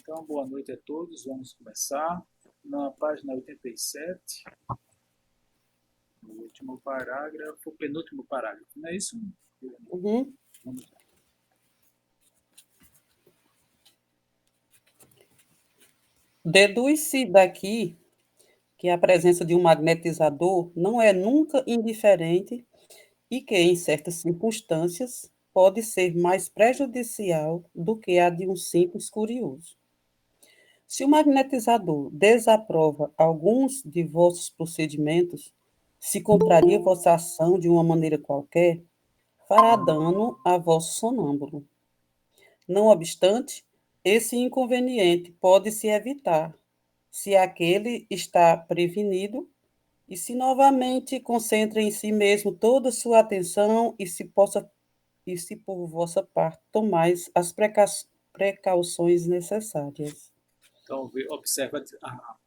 Então, boa noite a todos. Vamos começar na página 87, no último parágrafo, penúltimo parágrafo, não é isso? Uhum. Vamos lá. Deduz-se daqui que a presença de um magnetizador não é nunca indiferente e que, em certas circunstâncias, pode ser mais prejudicial do que a de um simples curioso. Se o magnetizador desaprova alguns de vossos procedimentos, se contraria vossa ação de uma maneira qualquer, fará dano a vosso sonâmbulo. Não obstante, esse inconveniente pode se evitar, se aquele está prevenido e se novamente concentra em si mesmo toda sua atenção e se por vossa parte tomais as precauções necessárias. Então, observa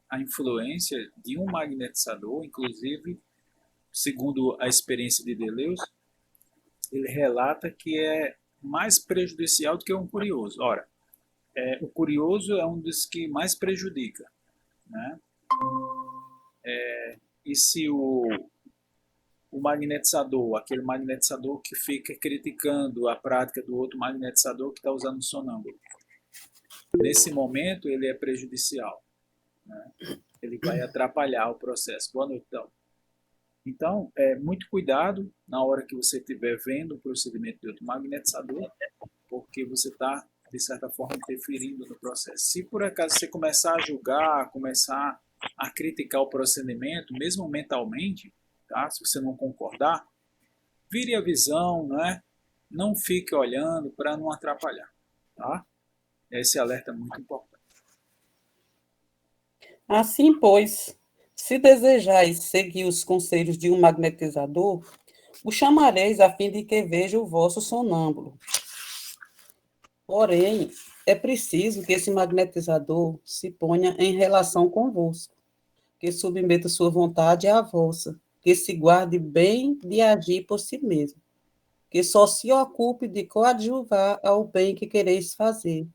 a influência de um magnetizador, inclusive, segundo a experiência de Deleuze, ele relata que é mais prejudicial do que um curioso. Ora, o curioso é um dos que mais prejudica, né? E se o magnetizador, aquele magnetizador que fica criticando a prática do outro magnetizador que está usando o sonâmbulo, nesse momento ele é prejudicial, né? Ele vai atrapalhar o processo. Boa noite, então. Então, muito cuidado na hora que você estiver vendo o procedimento de outro magnetizador, porque você está, de certa forma, interferindo no processo. Se por acaso você começar a julgar, começar a criticar o procedimento, mesmo mentalmente, tá? Se você não concordar, vire a visão, né? Não fique olhando para não atrapalhar, tá? Esse alerta é muito importante. Assim, pois, se desejais seguir os conselhos de um magnetizador, o chamareis a fim de que veja o vosso sonâmbulo. Porém, é preciso que esse magnetizador se ponha em relação convosco, que submeta sua vontade à vossa, que se guarde bem de agir por si mesmo, que só se ocupe de coadjuvar ao bem que quereis fazer,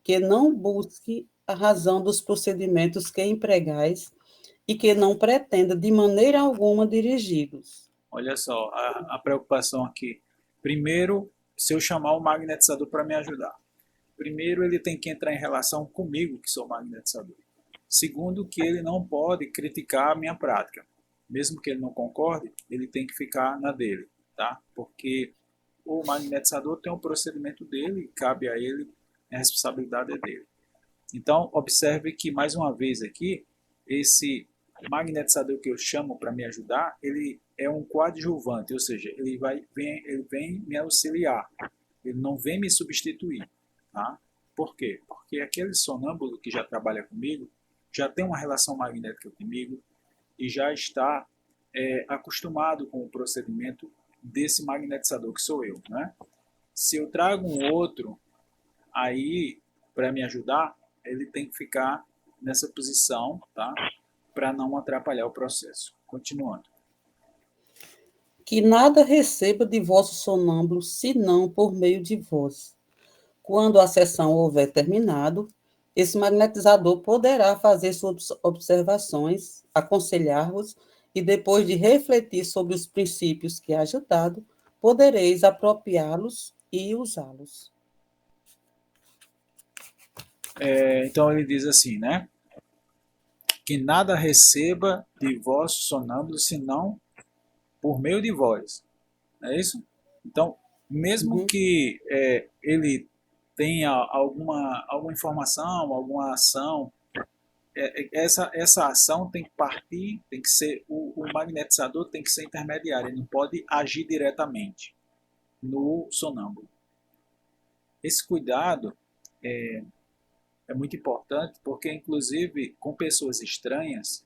que não busque a razão dos procedimentos que empregais e que não pretenda de maneira alguma dirigi-los. Olha só, a preocupação aqui. Primeiro, se eu chamar o magnetizador para me ajudar. Primeiro, ele tem que entrar em relação comigo, que sou magnetizador. Segundo, que ele não pode criticar a minha prática. Mesmo que ele não concorde, ele tem que ficar na dele, tá? Porque o magnetizador tem um procedimento dele, cabe a ele, a responsabilidade é dele. Então, observe que, mais uma vez aqui, esse magnetizador que eu chamo para me ajudar, ele é um coadjuvante, ou seja, ele vem me auxiliar, ele não vem me substituir. Tá? Por quê? Porque aquele sonâmbulo que já trabalha comigo, já tem uma relação magnética comigo e já está acostumado com o procedimento desse magnetizador que sou eu. Né? Se eu trago um outro aí para me ajudar, ele tem que ficar nessa posição, tá? Para não atrapalhar o processo. Continuando. Que nada receba de vosso sonâmbulo, senão por meio de vós. Quando a sessão houver terminado, esse magnetizador poderá fazer suas observações, aconselhar-vos, e depois de refletir sobre os princípios que haja dado, podereis apropriá-los e usá-los. Então ele diz assim, né? Que nada receba de vós sonâmbulos, senão por meio de vós. Não é isso? Então, mesmo Uhum. que ele tenha alguma informação, alguma ação, essa ação tem que partir, tem que ser, o magnetizador tem que ser intermediário, ele não pode agir diretamente no sonâmbulo. Esse cuidado é muito importante, porque inclusive com pessoas estranhas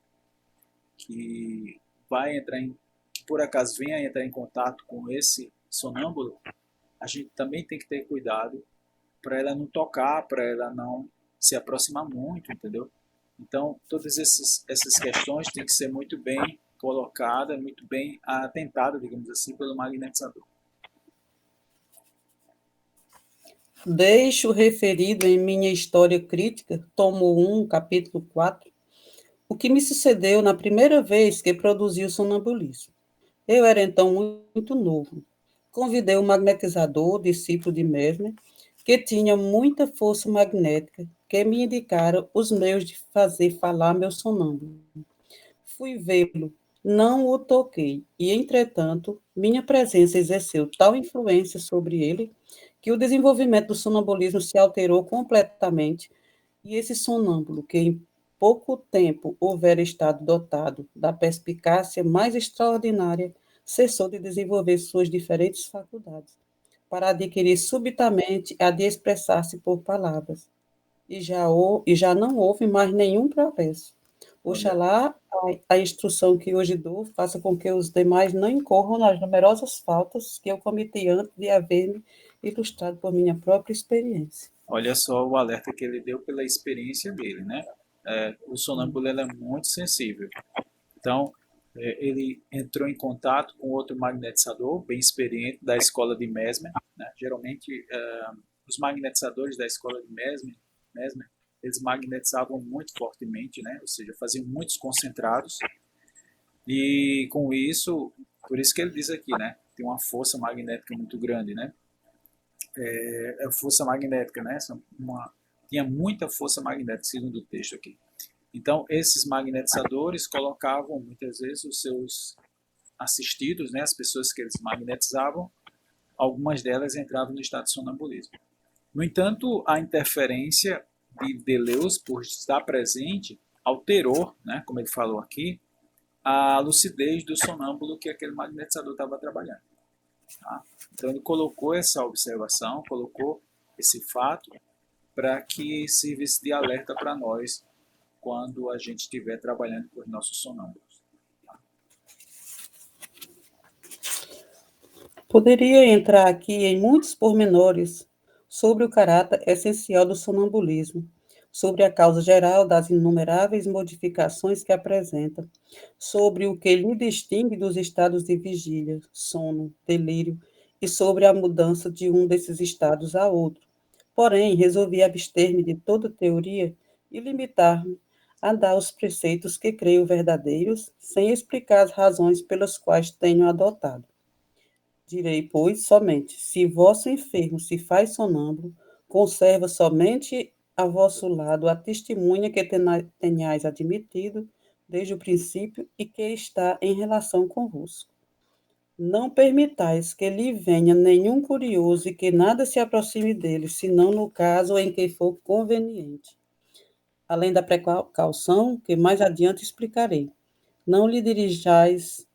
que que por acaso venha entrar em contato com esse sonâmbulo, a gente também tem que ter cuidado para ela não tocar, para ela não se aproximar muito, entendeu? Então, todas essas questões têm que ser muito bem colocadas, muito bem atentadas, digamos assim, pelo magnetizador. Deixo referido em minha história crítica, tomo 1, capítulo 4, o que me sucedeu na primeira vez que produzi o sonambulismo. Eu era então muito novo. Convidei o magnetizador, discípulo de Mesmer, que tinha muita força magnética, que me indicara os meios de fazer falar meu sonâmbulo. Fui vê-lo, não o toquei, e, entretanto, minha presença exerceu tal influência sobre ele que o desenvolvimento do sonambulismo se alterou completamente, e esse sonâmbulo, que em pouco tempo houvera estado dotado da perspicácia mais extraordinária, cessou de desenvolver suas diferentes faculdades, para adquirir subitamente a de expressar-se por palavras, e já não houve mais nenhum progresso. Olha, Oxalá a instrução que hoje dou faça com que os demais não incorram nas numerosas faltas que eu cometi antes de haver-me ilustrado por minha própria experiência. olha só o alerta que ele deu pela experiência dele, né? O sonâmbulo ele é muito sensível. Então, ele entrou em contato com outro magnetizador bem experiente da escola de Mesmer. Né? Geralmente, os magnetizadores da escola de Mesmer, eles magnetizavam muito fortemente, né? Ou seja, faziam muitos concentrados. E com isso, por isso que ele diz aqui, né? Tem uma força magnética muito grande, né? A força magnética, né? Tinha muita força magnética, segundo o texto aqui. Então, esses magnetizadores colocavam muitas vezes os seus assistidos, né, as pessoas que eles magnetizavam, algumas delas entravam no estado de sonambulismo. No entanto, a interferência de Deleuze, por estar presente, alterou, né, como ele falou aqui, a lucidez do sonâmbulo que aquele magnetizador estava trabalhando. Tá? Então, ele colocou essa observação, colocou esse fato para que sirvesse de alerta para nós quando a gente estiver trabalhando com os nossos sonâmbulos. Poderia entrar aqui em muitos pormenores sobre o caráter essencial do sonambulismo, sobre a causa geral das inumeráveis modificações que apresenta, sobre o que lhe distingue dos estados de vigília, sono, delírio, e sobre a mudança de um desses estados a outro. Porém, resolvi abster-me de toda teoria e limitar-me a dar os preceitos que creio verdadeiros, sem explicar as razões pelas quais tenho adotado. Direi, pois, somente: se vosso enfermo se faz sonâmbulo, conserva somente a vosso lado a testemunha que tenhais admitido desde o princípio e que está em relação convosco. Não permitais que lhe venha nenhum curioso e que nada se aproxime dele, senão no caso em que for conveniente. Além da precaução, que mais adiante explicarei. Não lhe dirijais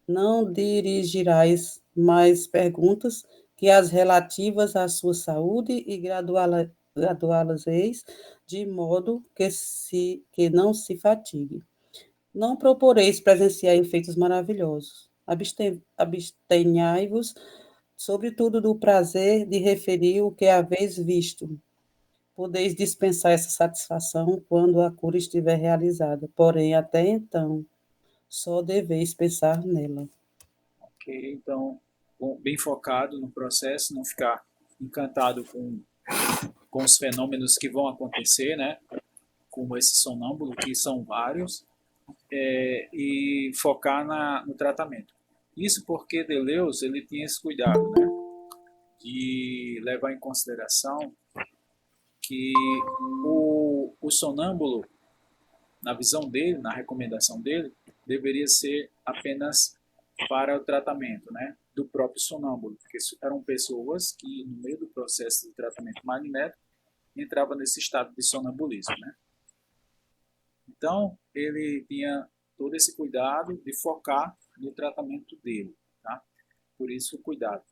não dirigirás mais perguntas que as relativas à sua saúde e graduá-las-eis de modo que não se fatigue. Não proporeis presenciar efeitos maravilhosos. Abstenhai-vos, sobretudo, do prazer de referir o que haveis visto. Podeis dispensar essa satisfação quando a cura estiver realizada, porém, até então, só deveis pensar nela. Ok? Então, bem focado no processo, não ficar encantado com os fenômenos que vão acontecer, né? Como esse sonâmbulo, que são vários, e focar no tratamento. Isso porque Deleuze ele tinha esse cuidado, né? De levar em consideração que o sonâmbulo, na visão dele, na recomendação dele, deveria ser apenas para o tratamento, né, do próprio sonâmbulo, porque eram pessoas que, no meio do processo de tratamento magnético, entravam nesse estado de sonambulismo, né. Então, ele tinha todo esse cuidado de focar no tratamento dele, tá? Por isso, o cuidado.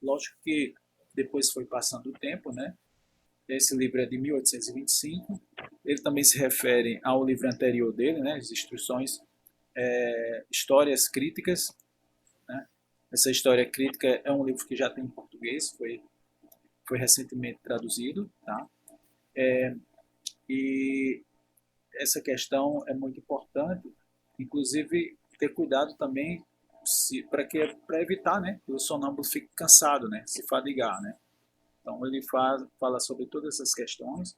Lógico que depois foi passando o tempo, né? Esse livro é de 1825. Ele também se refere ao livro anterior dele, né? As instruções, histórias críticas, né? Essa história crítica é um livro que já tem em português, foi recentemente traduzido, tá? E essa questão é muito importante, inclusive ter cuidado também para evitar, né, que o sonâmbulo fique cansado, né, se fadigar, né. Então, ele fala sobre todas essas questões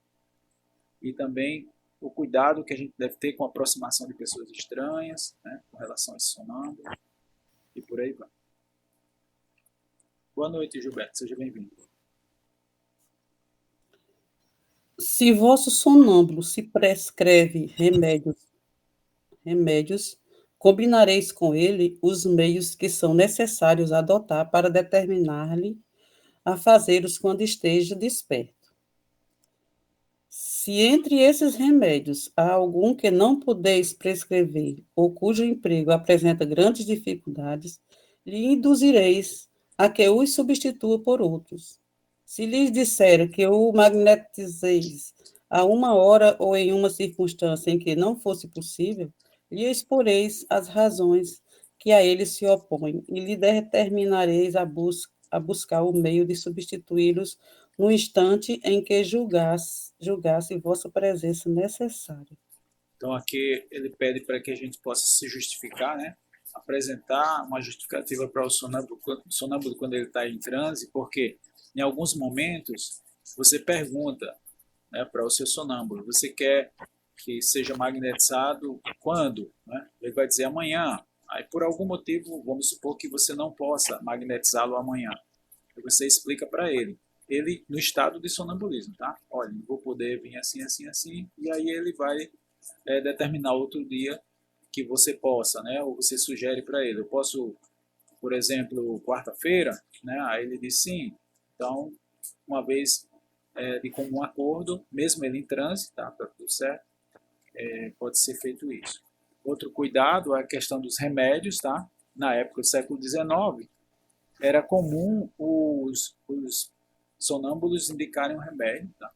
e também o cuidado que a gente deve ter com a aproximação de pessoas estranhas, né, com relação a esse sonâmbulo, e por aí vai. Boa noite, Gilberto. Seja bem-vindo. Se vosso sonâmbulo se prescreve remédios, combinareis com ele os meios que são necessários adotar para determinar-lhe a fazer-os quando esteja desperto. Se entre esses remédios há algum que não podeis prescrever, ou cujo emprego apresenta grandes dificuldades, lhe induzireis a que os substitua por outros. Se lhes disser que o magnetizeis a uma hora ou em uma circunstância em que não fosse possível, lhe exporeis as razões que a ele se opõem e lhe determinareis a buscar o meio de substituí-los no instante em que julgasse vossa presença necessária. Então, aqui ele pede para que a gente possa se justificar, né? Apresentar uma justificativa para o sonâmbulo quando ele está em transe, porque em alguns momentos você pergunta, né, para o seu sonâmbulo, você quer que seja magnetizado quando? Né? Ele vai dizer amanhã. Aí, por algum motivo, vamos supor que você não possa magnetizá-lo amanhã. Aí você explica para ele. Ele no estado de sonambulismo, tá? Olha, não vou poder vir assim, assim, assim. E aí ele vai determinar outro dia que você possa, né? Ou você sugere para ele. Eu posso, por exemplo, quarta-feira, né? Aí ele diz sim. Então, uma vez de comum acordo, mesmo ele em trânsito, tá? Tá tudo certo, pode ser feito isso. Outro cuidado é a questão dos remédios, tá? Na época do século XIX, era comum os sonâmbulos indicarem um remédio, tá?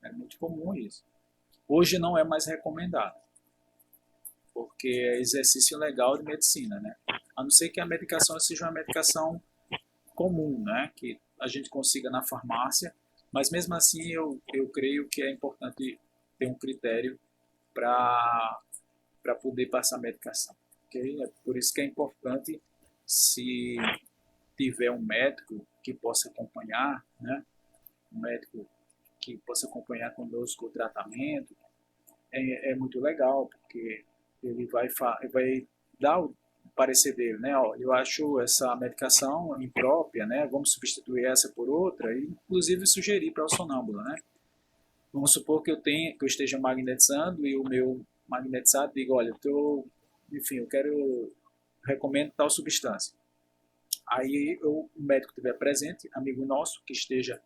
É muito comum isso. Hoje não é mais recomendado, porque é exercício legal de medicina, né? A não ser que a medicação seja uma medicação comum, né? Que a gente consiga na farmácia, mas mesmo assim eu creio que é importante ter um critério para poder passar a medicação. Okay? É por isso que é importante, se tiver um médico que possa acompanhar, né? Um médico que possa acompanhar conosco o tratamento, é muito legal, porque ele vai dar o parecer dele, né? Ó, eu acho essa medicação imprópria, né? Vamos substituir essa por outra, e inclusive sugerir para o sonâmbulo, né? Vamos supor que eu esteja magnetizando e o meu magnetizado diga, olha, enfim, recomendo tal substância. Aí o médico estiver presente, amigo nosso que esteja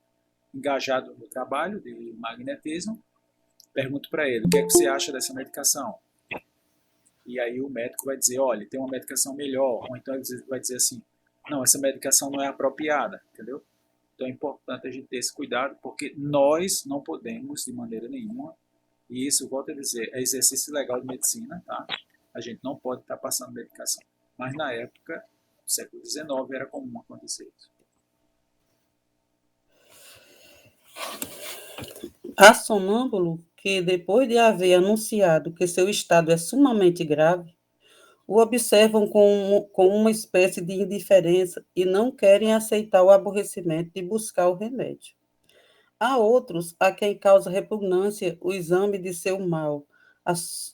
engajado no trabalho de magnetismo, pergunto para ele, o que é que você acha dessa medicação? E aí o médico vai dizer, olha, tem uma medicação melhor, ou então ele vai dizer assim, não, essa medicação não é apropriada, entendeu? Então é importante a gente ter esse cuidado, porque nós não podemos, de maneira nenhuma, e isso, volto a dizer, é exercício legal de medicina, tá? A gente não pode estar passando medicação. Mas na época, no século XIX, era comum acontecer isso. Há sonâmbulo que, depois de haver anunciado que seu estado é sumamente grave, o observam com uma espécie de indiferença e não querem aceitar o aborrecimento de buscar o remédio. Há outros a quem causa repugnância o exame de seu mal,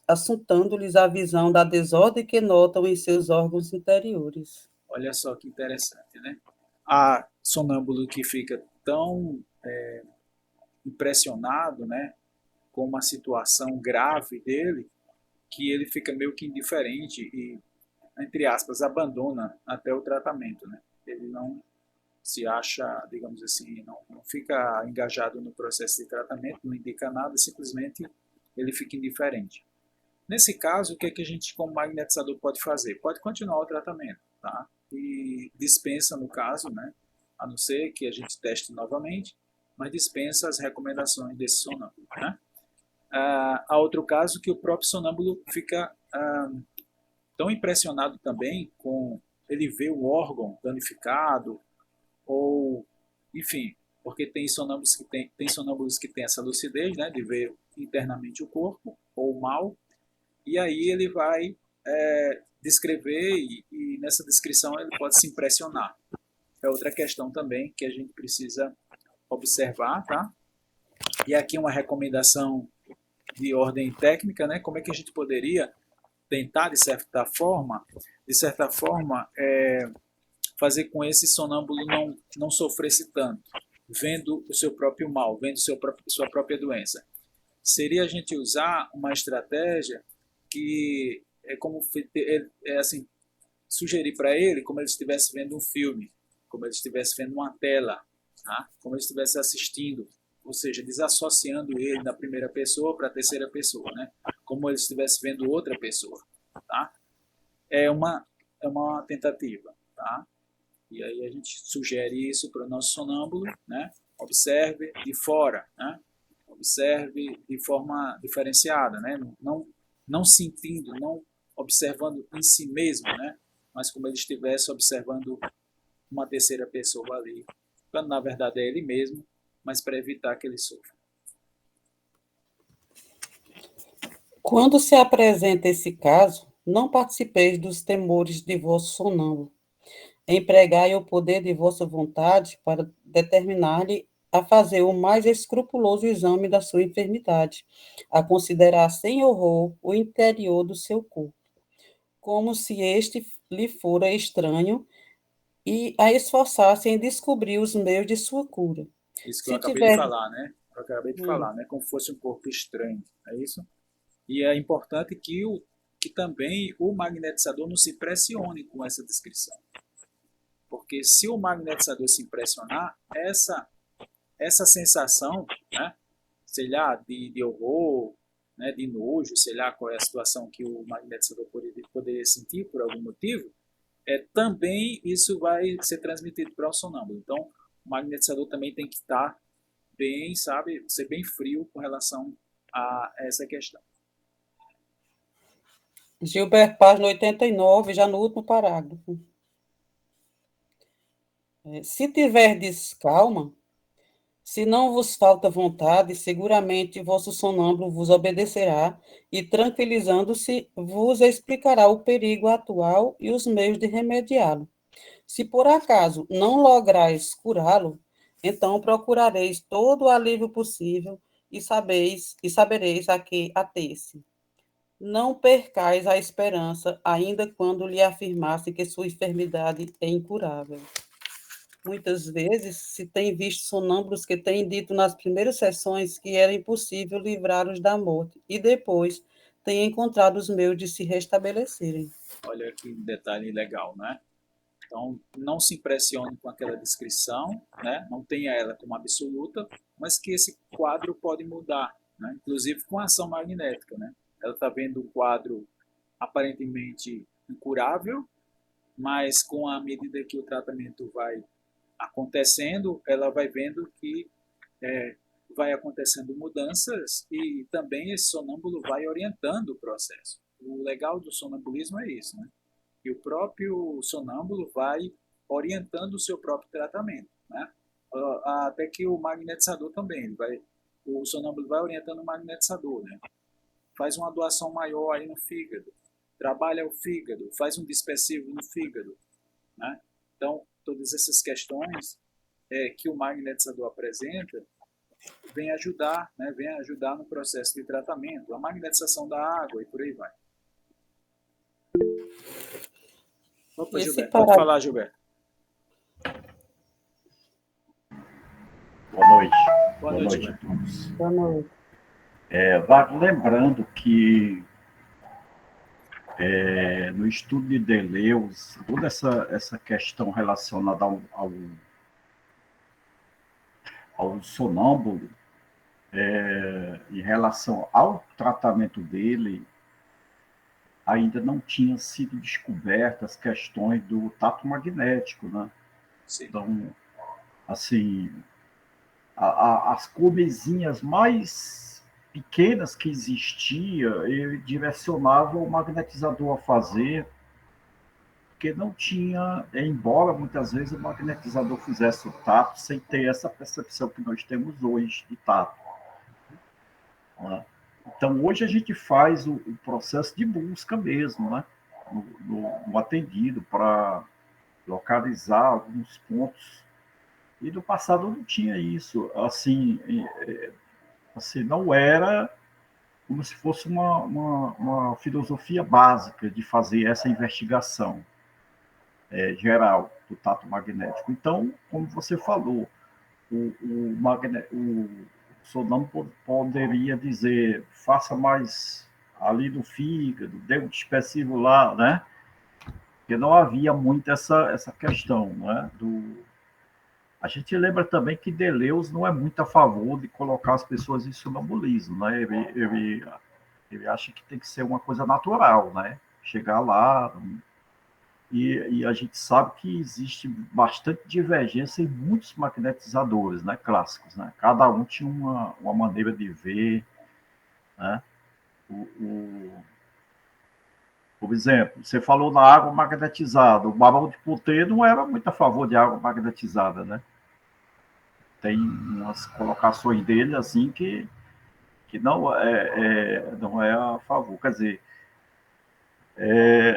assuntando-lhes a visão da desordem que notam em seus órgãos interiores. Olha só que interessante, né? Há sonâmbulo que fica tão impressionado, né, com uma situação grave dele, que ele fica meio que indiferente e, entre aspas, abandona até o tratamento, né? Ele não se acha, digamos assim, não fica engajado no processo de tratamento, não indica nada, simplesmente ele fica indiferente. Nesse caso, o que, é que a gente, como magnetizador, pode fazer? Pode continuar o tratamento, tá? E dispensa, no caso, né? A não ser que a gente teste novamente, mas dispensa as recomendações desse sonâmbulo, né? Há outro caso que o próprio sonâmbulo fica tão impressionado também com ele ver o órgão danificado, ou, enfim, porque tem sonâmbulos que têm essa lucidez, né, de ver internamente o corpo, ou o mal, e aí ele vai descrever, e nessa descrição ele pode se impressionar. É outra questão também que a gente precisa observar, tá? E aqui uma recomendação de ordem técnica, né? Como é que a gente poderia tentar, de certa forma, fazer com esse sonâmbulo não sofresse tanto, vendo o seu próprio mal, vendo sua própria doença. Seria a gente usar uma estratégia que é como assim, sugerir para ele como ele estivesse vendo um filme, como ele estivesse vendo uma tela, tá? Como ele estivesse assistindo, ou seja, desassociando ele da primeira pessoa para a terceira pessoa, né? Como ele estivesse vendo outra pessoa, tá? É uma tentativa, tá? E aí a gente sugere isso para o nosso sonâmbulo, né? Observe de fora, né? Observe de forma diferenciada, né? Não sentindo, não observando em si mesmo, né? Mas como ele estivesse observando uma terceira pessoa ali, quando na verdade é ele mesmo, mas para evitar que ele sofra. Quando se apresenta esse caso, não participeis dos temores de vosso sonâmbulo. Empregai o poder de vossa vontade para determinar-lhe a fazer o mais escrupuloso exame da sua enfermidade, a considerar sem horror o interior do seu corpo, como se este lhe fora estranho, e a esforçar-se em descobrir os meios de sua cura. Isso que eu Se acabei de tiver. falar, né? Eu acabei de falar, né? Como fosse um corpo estranho, é isso? E é importante que também o magnetizador não se pressione com essa descrição. Porque se o magnetizador se impressionar, essa sensação, né, sei lá, de horror, né, de nojo, sei lá qual é a situação que o magnetizador poderia sentir por algum motivo, também isso vai ser transmitido para o sonâmbulo. Então, o magnetizador também tem que estar bem, sabe, ser bem frio com relação a essa questão. Gilberto, página 89, já no último parágrafo. Se tiverdes calma, se não vos falta vontade, seguramente vosso sonâmbulo vos obedecerá e, tranquilizando-se, vos explicará o perigo atual e os meios de remediá-lo. Se por acaso não lograis curá-lo, então procurareis todo o alívio possível e sabereis a que ater-se. Não percais a esperança, ainda quando lhe afirmasse que sua enfermidade é incurável. Muitas vezes se tem visto sonâmbulos que têm dito nas primeiras sessões que era impossível livrá-los da morte e depois têm encontrado os meios de se restabelecerem. Olha que detalhe legal, né? Então, não se impressione com aquela descrição, né? Não tenha ela como absoluta, mas que esse quadro pode mudar, né? Inclusive com a ação magnética, né? Ela está vendo um quadro aparentemente incurável, mas com a medida que o tratamento vai acontecendo, ela vai vendo que vai acontecendo mudanças e também esse sonâmbulo vai orientando o processo. O legal do sonambulismo é isso, né? E o próprio sonâmbulo vai orientando o seu próprio tratamento, né? Até que o magnetizador também, o sonâmbulo vai orientando o magnetizador, né? Faz uma doação maior aí no fígado, trabalha o fígado, faz um dispersivo no fígado, né? Então, todas essas questões que o magnetizador apresenta vem ajudar, né? Vem ajudar no processo de tratamento, a magnetização da água e por aí vai. Opa, Gilberto, pode falar, Gilberto. Boa noite. Boa noite a todos. Boa noite. Lembrando que no estudo de Deleuze, toda essa questão relacionada ao sonâmbulo, em relação ao tratamento dele, ainda não tinha sido descobertas as questões do tato magnético, né? Sim. Então, assim, as comezinhas mais pequenas que existia, ele direcionava o magnetizador a fazer, porque não tinha, embora muitas vezes o magnetizador fizesse o tato sem ter essa percepção que nós temos hoje de tato. Né? Então, hoje a gente faz o processo de busca mesmo, né? no atendido, para localizar alguns pontos E no passado não tinha isso. Assim não era como se fosse uma filosofia básica de fazer essa investigação geral do tato magnético. Então, como você falou, o sonâmbulo poderia dizer, faça mais ali no fígado, dê um dispersivo lá, né? Porque não havia muito essa questão, né? A gente lembra também que Deleuze não é muito a favor de colocar as pessoas em sonambulismo, né? Ele acha que tem que ser uma coisa natural, né? Chegar lá. E a gente sabe que existe bastante divergência em muitos magnetizadores, né? Clássicos, né? Cada um tinha uma maneira de ver, né? O, o, por exemplo, você falou na água magnetizada. O Barão de Putê não era muito a favor de água magnetizada, né? Tem umas colocações dele assim que não é a favor. Quer dizer,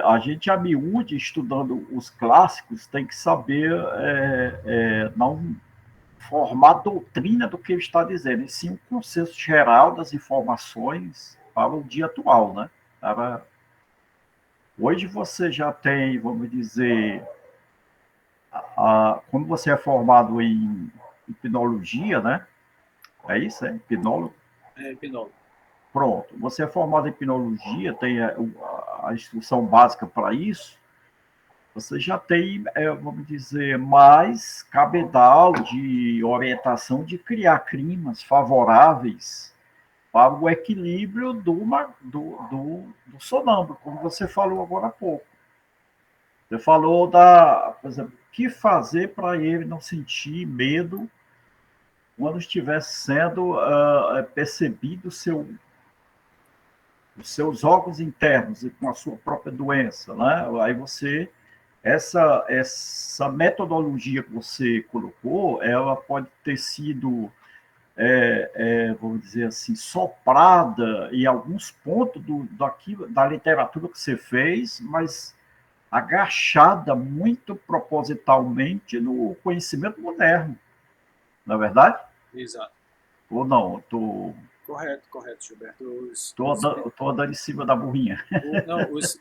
a gente, a miúde, estudando os clássicos, tem que saber não formar doutrina do que ele está dizendo, e sim um consenso geral das informações para o dia atual, né? Hoje você já tem, vamos dizer, quando você é formado em hipnologia, né? É isso, é? Hipnólogo? É, hipnólogo. Pronto. Você é formado em hipnologia, tem a instrução básica para isso. Você já tem, vamos dizer, mais cabedal de orientação de criar climas favoráveis para o equilíbrio do sonâmbulo, como você falou agora há pouco. Você falou por exemplo, o que fazer para ele não sentir medo quando estiver sendo percebido os seus órgãos internos e com a sua própria doença, né? Aí essa metodologia que você colocou, ela pode ter sido, vamos dizer assim, soprada em alguns pontos da literatura que você fez, mas agachada muito propositalmente no conhecimento moderno, não é verdade? Exato. Ou não? Correto, Gilberto. Estou andando em cima da burrinha. Não, os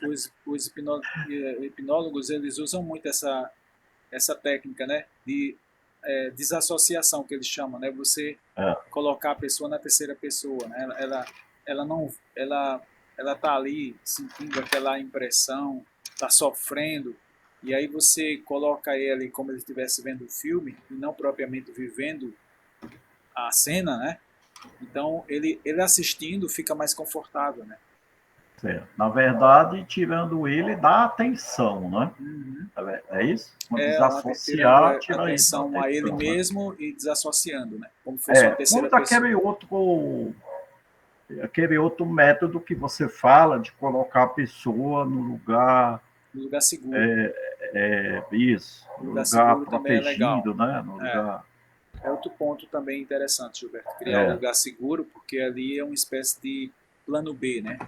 hipnólogos, eles usam muito essa técnica, né, de desassociação, que eles chamam, né, você colocar a pessoa na terceira pessoa, né, ela não, ela tá ali sentindo aquela impressão, tá sofrendo, e aí você coloca ele como ele estivesse vendo o filme e não propriamente vivendo a cena, né? Então ele assistindo fica mais confortável, né? Certo. Na verdade, tirando ele da atenção, né? Uhum. É isso? Quando Tirando desassociar, a tirar ele da atenção a ele atenção, né? mesmo e desassociando, né? Como fosse uma terceira Como pessoa. aquele outro método que você fala de colocar a pessoa no lugar, No lugar seguro. isso, O no lugar lugar seguro também é legal. protegido, né? No É, lugar. é outro ponto também interessante, Gilberto. Criar um lugar seguro, porque ali é uma espécie de plano B, né?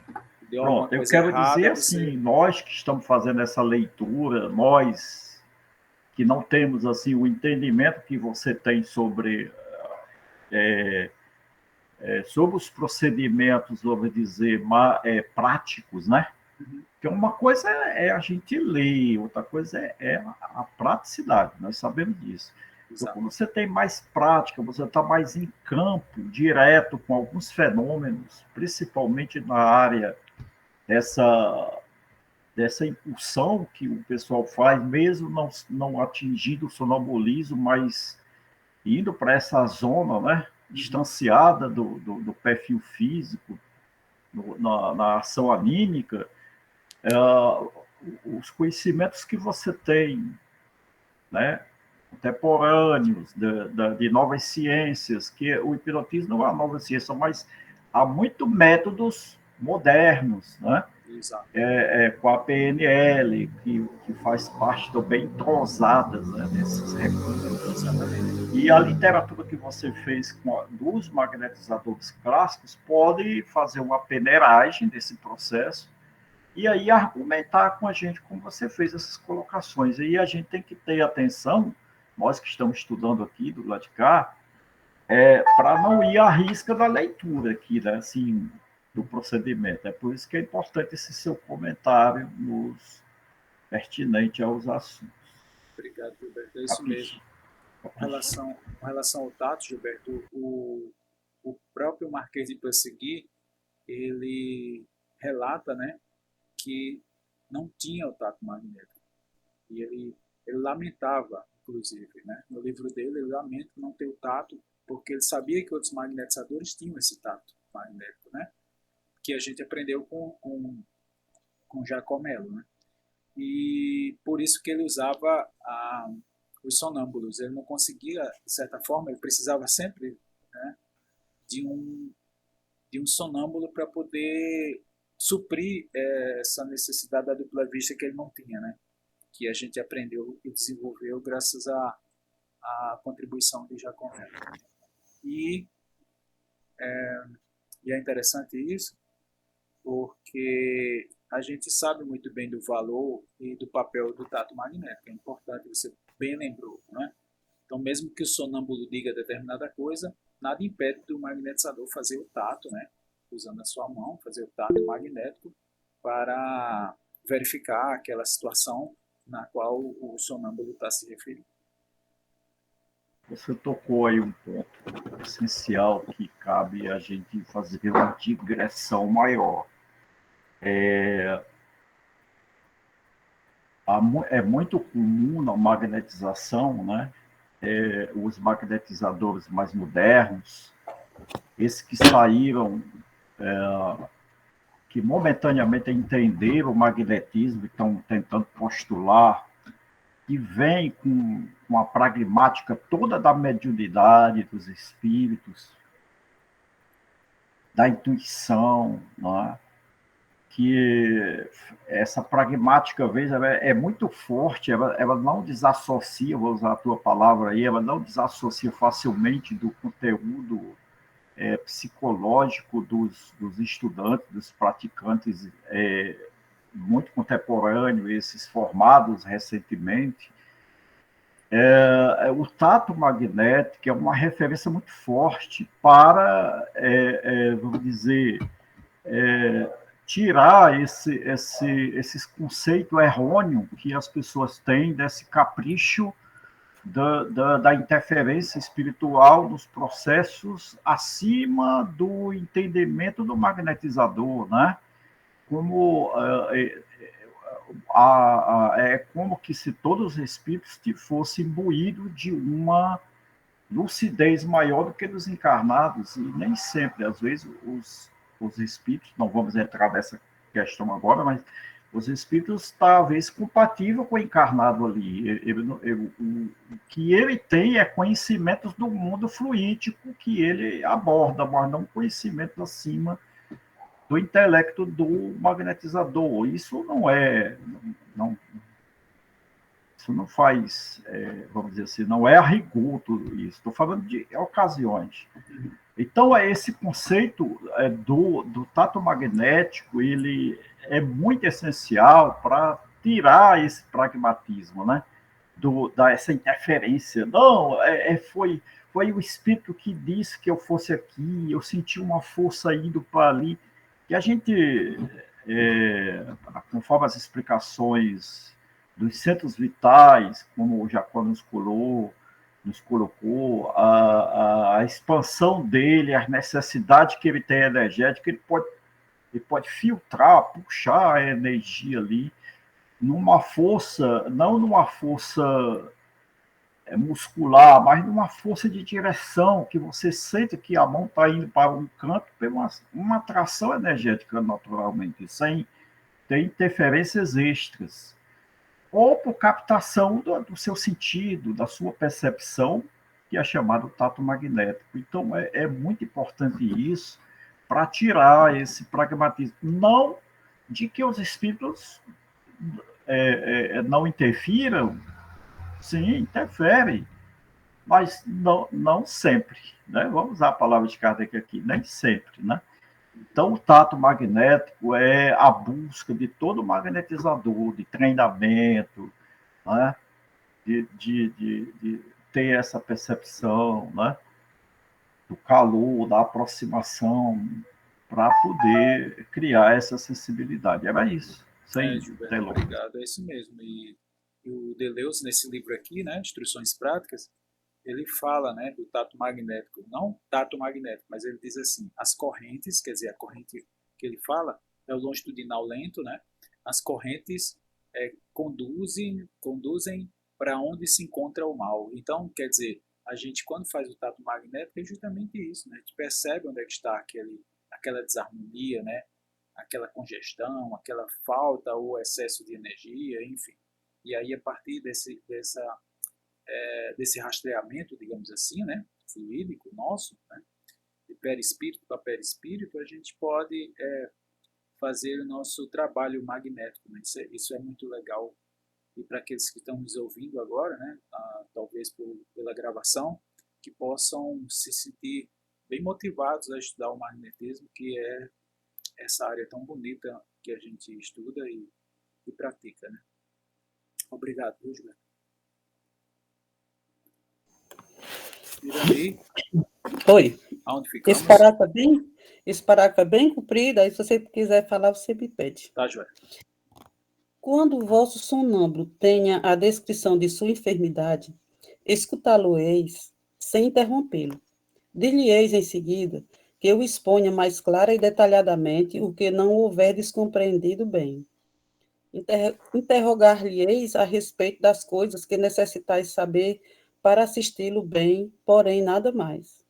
Deu alguma Pronto, eu coisa quero dizer errada, assim, você... nós que estamos fazendo essa leitura, nós que não temos assim o entendimento que você tem sobre os procedimentos, vamos dizer, práticos, né? Uhum. Porque uma coisa é a gente ler, outra coisa é a praticidade, nós sabemos disso. Então, Exato. quando você tem mais prática, você está mais em campo, direto com alguns fenômenos, principalmente na área dessa impulsão que o pessoal faz, mesmo não atingindo o sonambulismo, mas indo para essa zona, né, distanciada do perfil físico, na ação anímica, os conhecimentos que você tem, né, contemporâneos, de novas ciências, que o hipnotismo não é uma nova ciência, mas há muitos métodos modernos, né? Exato. Com a PNL, que faz parte também entrosadas, né, desses recursos. Exatamente. E a literatura que você fez dos magnetizadores clássicos pode fazer uma peneiragem desse processo e aí argumentar com a gente como você fez essas colocações. E a gente tem que ter atenção nós que estamos estudando aqui do lado de cá, para não ir à risca da leitura aqui, né, assim, do procedimento. É por isso que é importante esse seu comentário pertinente aos assuntos. Obrigado, Gilberto. É isso mesmo. Com relação ao tato, Gilberto, o próprio Marquês de Pessegui, ele relata, né, que não tinha o tato magnético. E ele lamentava, inclusive, né, no livro dele, ele lamenta não ter o tato, porque ele sabia que outros magnetizadores tinham esse tato magnético, né, que a gente aprendeu com Giacomello, né. E por isso que ele usava os sonâmbulos. Ele não conseguia, de certa forma, ele precisava sempre, né, de um sonâmbulo para poder suprir essa necessidade da dupla vista que ele não tinha, né? Que a gente aprendeu e desenvolveu graças à contribuição de Jacomel. E é interessante isso, porque a gente sabe muito bem do valor e do papel do tato magnético. É importante, você bem lembrou, né? Então, mesmo que o sonâmbulo diga determinada coisa, nada impede do magnetizador fazer o tato, né? Usando a sua mão, fazer o tato magnético para verificar aquela situação na qual o sonâmbulo está se referindo. Você tocou aí um ponto essencial que cabe a gente fazer uma digressão maior. É muito comum na magnetização, né? Os magnetizadores mais modernos, esses que saíram, que momentaneamente entenderam o magnetismo e estão tentando postular, que vem com uma pragmática toda da mediunidade dos espíritos, da intuição, não é? Que essa pragmática, veja, é muito forte, ela não desassocia, vou usar a tua palavra aí, ela não desassocia facilmente do conteúdo psicológico dos estudantes, dos praticantes muito contemporâneos, esses formados recentemente. O tato magnético é uma referência muito forte para, vamos dizer, tirar esses conceitos errôneos que as pessoas têm desse capricho da interferência espiritual nos processos acima do entendimento do magnetizador, né? Como é como que se todos os espíritos fossem imbuídos de uma lucidez maior do que dos encarnados, e nem sempre, às vezes, os espíritos, não vamos entrar nessa questão agora, mas os espíritos talvez compatível com o encarnado ali. O que ele tem é conhecimentos do mundo fluídico que ele aborda, mas não conhecimento acima do intelecto do magnetizador. Isso isso não faz, vamos dizer assim, não é a rigor tudo isso. Estou falando de ocasiões. Então, esse conceito do tato magnético, ele é muito essencial para tirar esse pragmatismo, né? Essa interferência. Não, foi o espírito que disse que eu fosse aqui, eu senti uma força indo para ali. E a gente, conforme as explicações dos centros vitais, como o Jacó nos colocou, a expansão dele, as necessidades que ele tem energética, ele pode filtrar, puxar a energia ali numa força, não numa força muscular, mas numa força de direção, que você sente que a mão está indo para um canto, tem uma atração energética naturalmente, sem ter interferências extras. Ou por captação do seu sentido, da sua percepção, que é chamado tato magnético. Então, é muito importante isso para tirar esse pragmatismo. Não de que os espíritos não interfiram, sim, interferem, mas não sempre. Né? Vamos usar a palavra de Kardec aqui, nem sempre. Né? Então, o tato magnético é a busca de todo magnetizador, de treinamento, né? de ter essa percepção, né? Do calor, da aproximação, para poder criar essa acessibilidade. Era isso, sem Gilberto, delongas. obrigado, é isso mesmo. E o Deleuze, nesse livro aqui, né, Instruções Práticas, ele fala, né, do tato magnético, não tato magnético, mas ele diz assim, as correntes, quer dizer, a corrente que ele fala é o longitudinal lento, né, as correntes conduzem para onde se encontra o mal. Então, quer dizer, a gente quando faz o tato magnético é justamente isso, né, a gente percebe onde é que está aquela desarmonia, né, aquela congestão, aquela falta ou excesso de energia, enfim. E aí, a partir desse rastreamento, digamos assim, né, fluídico nosso, né, de perispírito para perispírito, a gente pode fazer o nosso trabalho magnético. Né? Isso é muito legal. E para aqueles que estão nos ouvindo agora, né, talvez pela gravação, que possam se sentir bem motivados a estudar o magnetismo, que é essa área tão bonita que a gente estuda e pratica. Né? Obrigado, Gilberto. Irani, Oi. aonde ficamos? Esse parágrafo é bem comprido, aí se você quiser falar, você me pede. Tá, Joel. Quando o vosso sonâmbulo tenha a descrição de sua enfermidade, escutá-lo-eis sem interrompê-lo. Dir-lhe-eis em seguida que eu exponha mais clara e detalhadamente o que não houverdes compreendido bem. Interrogar-lhe-eis a respeito das coisas que necessitais saber para assisti-lo bem, porém nada mais.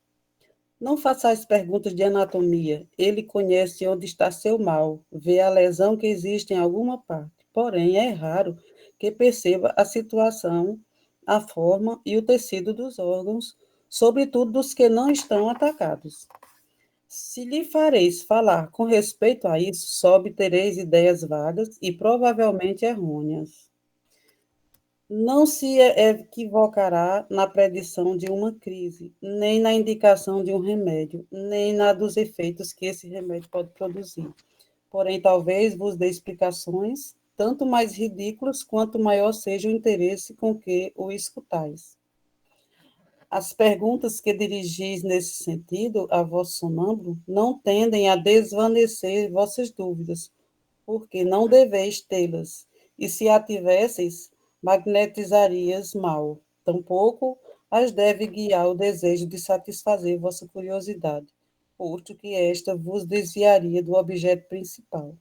Não façais perguntas de anatomia. Ele conhece onde está seu mal, vê a lesão que existe em alguma parte. Porém, é raro que perceba a situação, a forma e o tecido dos órgãos, sobretudo dos que não estão atacados. Se lhe fareis falar com respeito a isso, só obtereis ideias vagas e provavelmente errôneas. Não se equivocará na predição de uma crise, nem na indicação de um remédio, nem na dos efeitos que esse remédio pode produzir. Porém, talvez vos dê explicações, tanto mais ridículas quanto maior seja o interesse com que o escutais. As perguntas que dirigis nesse sentido a vosso sonâmbulo não tendem a desvanecer vossas dúvidas, porque não deveis tê-las, e se a tivesseis, magnetizarias mal. Tampouco as deve guiar o desejo de satisfazer vossa curiosidade, posto que esta vos desviaria do objeto principal.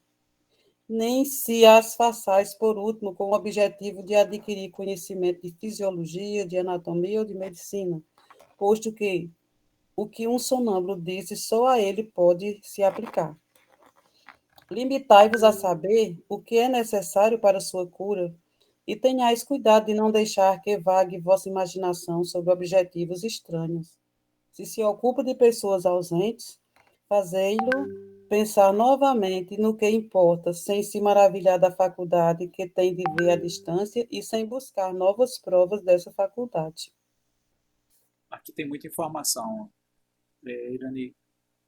Nem se as façais, por último, com o objetivo de adquirir conhecimento de fisiologia, de anatomia ou de medicina, posto que o que um sonâmbulo disse só a ele pode se aplicar. Limitai-vos a saber o que é necessário para sua cura e tenhais cuidado de não deixar que vague vossa imaginação sobre objetivos estranhos. Se se ocupa de pessoas ausentes, fazei-lo pensar novamente no que importa, sem se maravilhar da faculdade que tem de ver à distância e sem buscar novas provas dessa faculdade. Aqui tem muita informação, Irani.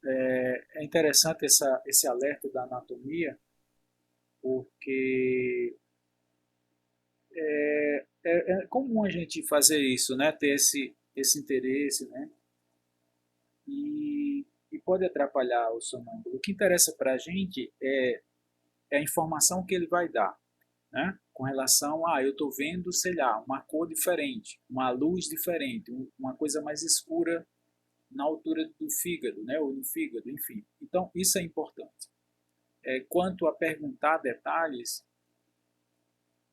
É interessante esse alerta da anatomia, porque é comum a gente fazer isso, né? Ter esse interesse, né? E pode atrapalhar o sonâmbulo. O que interessa para a gente é a informação que ele vai dar, né? Com relação a, eu estou vendo, sei lá, uma cor diferente, uma luz diferente, uma coisa mais escura na altura do fígado, né? Ou no fígado, enfim. Então, isso é importante. Quanto a perguntar detalhes,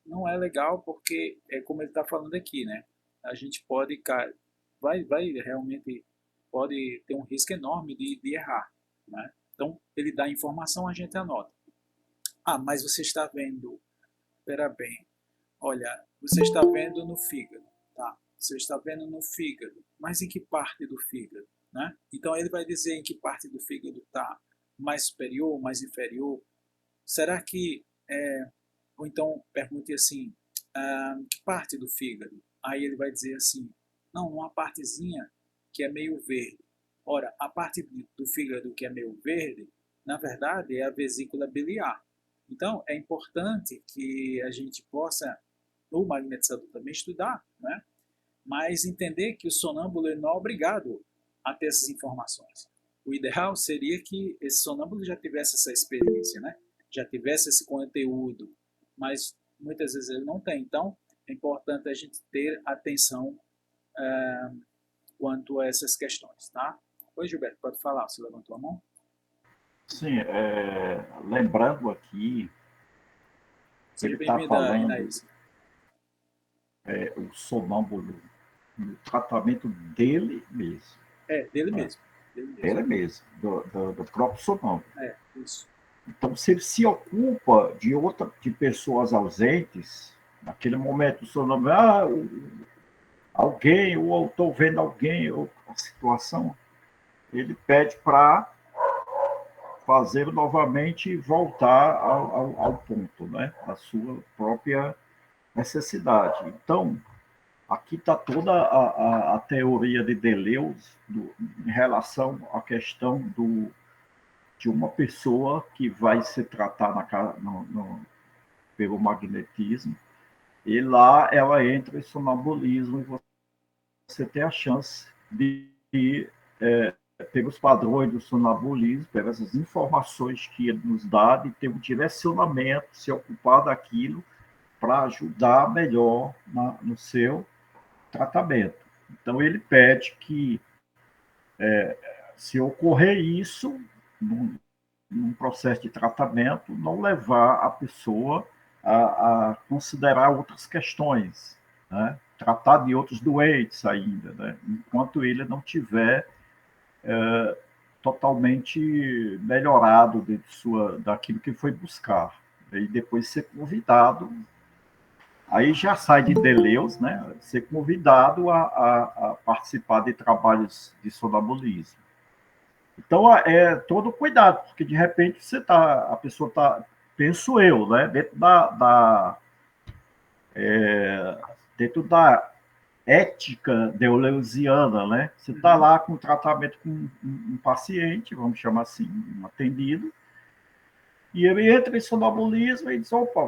não é legal porque é como ele está falando aqui, né? A gente vai realmente pode ter um risco enorme de errar, né? Então ele dá informação, a gente anota. Ah, mas você está vendo, espera bem, olha, você está vendo no fígado, tá? Você está vendo no fígado, mas em que parte do fígado, né? Então ele vai dizer em que parte do fígado está, mais superior, mais inferior. Será que ou então pergunte assim, que parte do fígado? Aí ele vai dizer assim, não, uma partezinha que é meio verde. Ora, a parte do fígado que é meio verde, na verdade, é a vesícula biliar. Então, é importante que a gente possa, o magnetizador também, estudar né? Mas entender que o sonâmbulo ele não é obrigado a ter essas informações. O ideal seria que esse sonâmbulo já tivesse essa experiência, né? Já tivesse esse conteúdo, mas muitas vezes ele não tem. Então, é importante a gente ter atenção quanto a essas questões, tá? Oi, Gilberto, pode falar, você levantou a mão? Sim, lembrando aqui, ele Seja está bem-vinda, falando Inaísa. o sonâmbulo no tratamento dele mesmo. É, dele Né? mesmo. Dele mesmo. Ele mesmo, do próprio sonâmbulo. É, isso. Então, se ele se ocupa de pessoas ausentes, naquele momento o sonâmbulo, alguém, ou eu estou vendo alguém, ou a situação, ele pede para fazer novamente voltar ao ponto, né? A sua própria necessidade. Então, aqui está toda a teoria de Deleuze em relação à questão de uma pessoa que vai se tratar pelo magnetismo, e lá ela entra em sonambulismo e você tem a chance de pelos padrões do sonambulismo, pelas informações que ele nos dá, de ter um direcionamento, se ocupar daquilo para ajudar melhor no seu tratamento. Então, ele pede que, se ocorrer isso, num processo de tratamento, não levar a pessoa a considerar outras questões, né? Tratar de outros doentes ainda, né? Enquanto ele não tiver totalmente melhorado daquilo que foi buscar. E depois ser convidado, aí já sai de Deleuze, né? Ser convidado a participar de trabalhos de sonambulismo. Então, é todo cuidado, porque de repente a pessoa está, penso eu, né? Dentro da ética deleuziana, né? Você está lá com tratamento com um paciente, vamos chamar assim, um atendido, e ele entra em sonambulismo e diz, opa,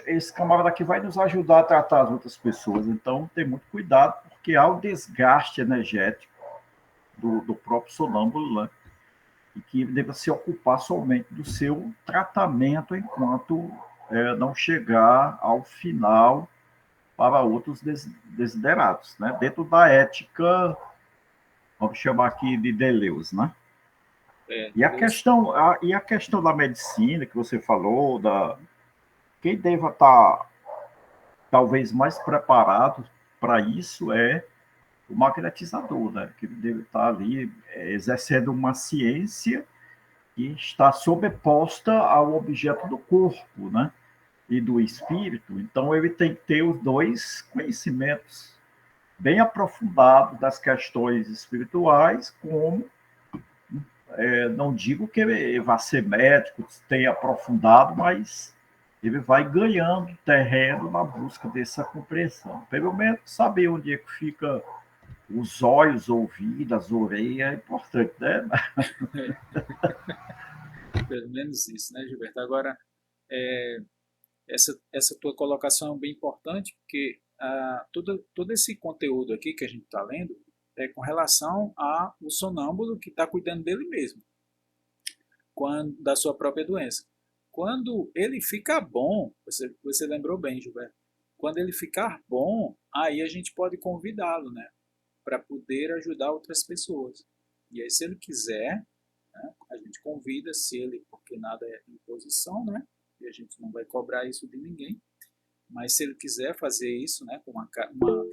esse camarada aqui vai nos ajudar a tratar as outras pessoas. Então, tem muito cuidado, porque há o desgaste energético do próprio sonâmbulo, né? E que ele deva se ocupar somente do seu tratamento enquanto não chegar ao final para outros desiderados, né? Dentro da ética, vamos chamar aqui de Deleuze, né? Deleuze. E a questão da medicina que você falou, quem deva estar talvez mais preparado para isso é o magnetizador, né? Que ele deve estar ali exercendo uma ciência que está sobreposta ao objeto do corpo, né? E do espírito. Então, ele tem que ter os dois conhecimentos bem aprofundados das questões espirituais, como, não digo que ele vá ser médico, tenha aprofundado, mas ele vai ganhando terreno na busca dessa compreensão. Pelo menos saber onde é que fica os olhos, ouvidos, as orelhas, é importante, né? Pelo menos isso, né, Gilberto? Agora, essa tua colocação é bem importante, porque todo esse conteúdo aqui que a gente está lendo é com relação ao sonâmbulo que está cuidando dele mesmo, da sua própria doença. Quando ele ficar bom, você lembrou bem, Gilberto, quando ele ficar bom, aí a gente pode convidá-lo, né, para poder ajudar outras pessoas. E aí, se ele quiser, né, a gente convida, se ele, porque nada é imposição, né, e a gente não vai cobrar isso de ninguém, mas se ele quiser fazer isso, né, com uma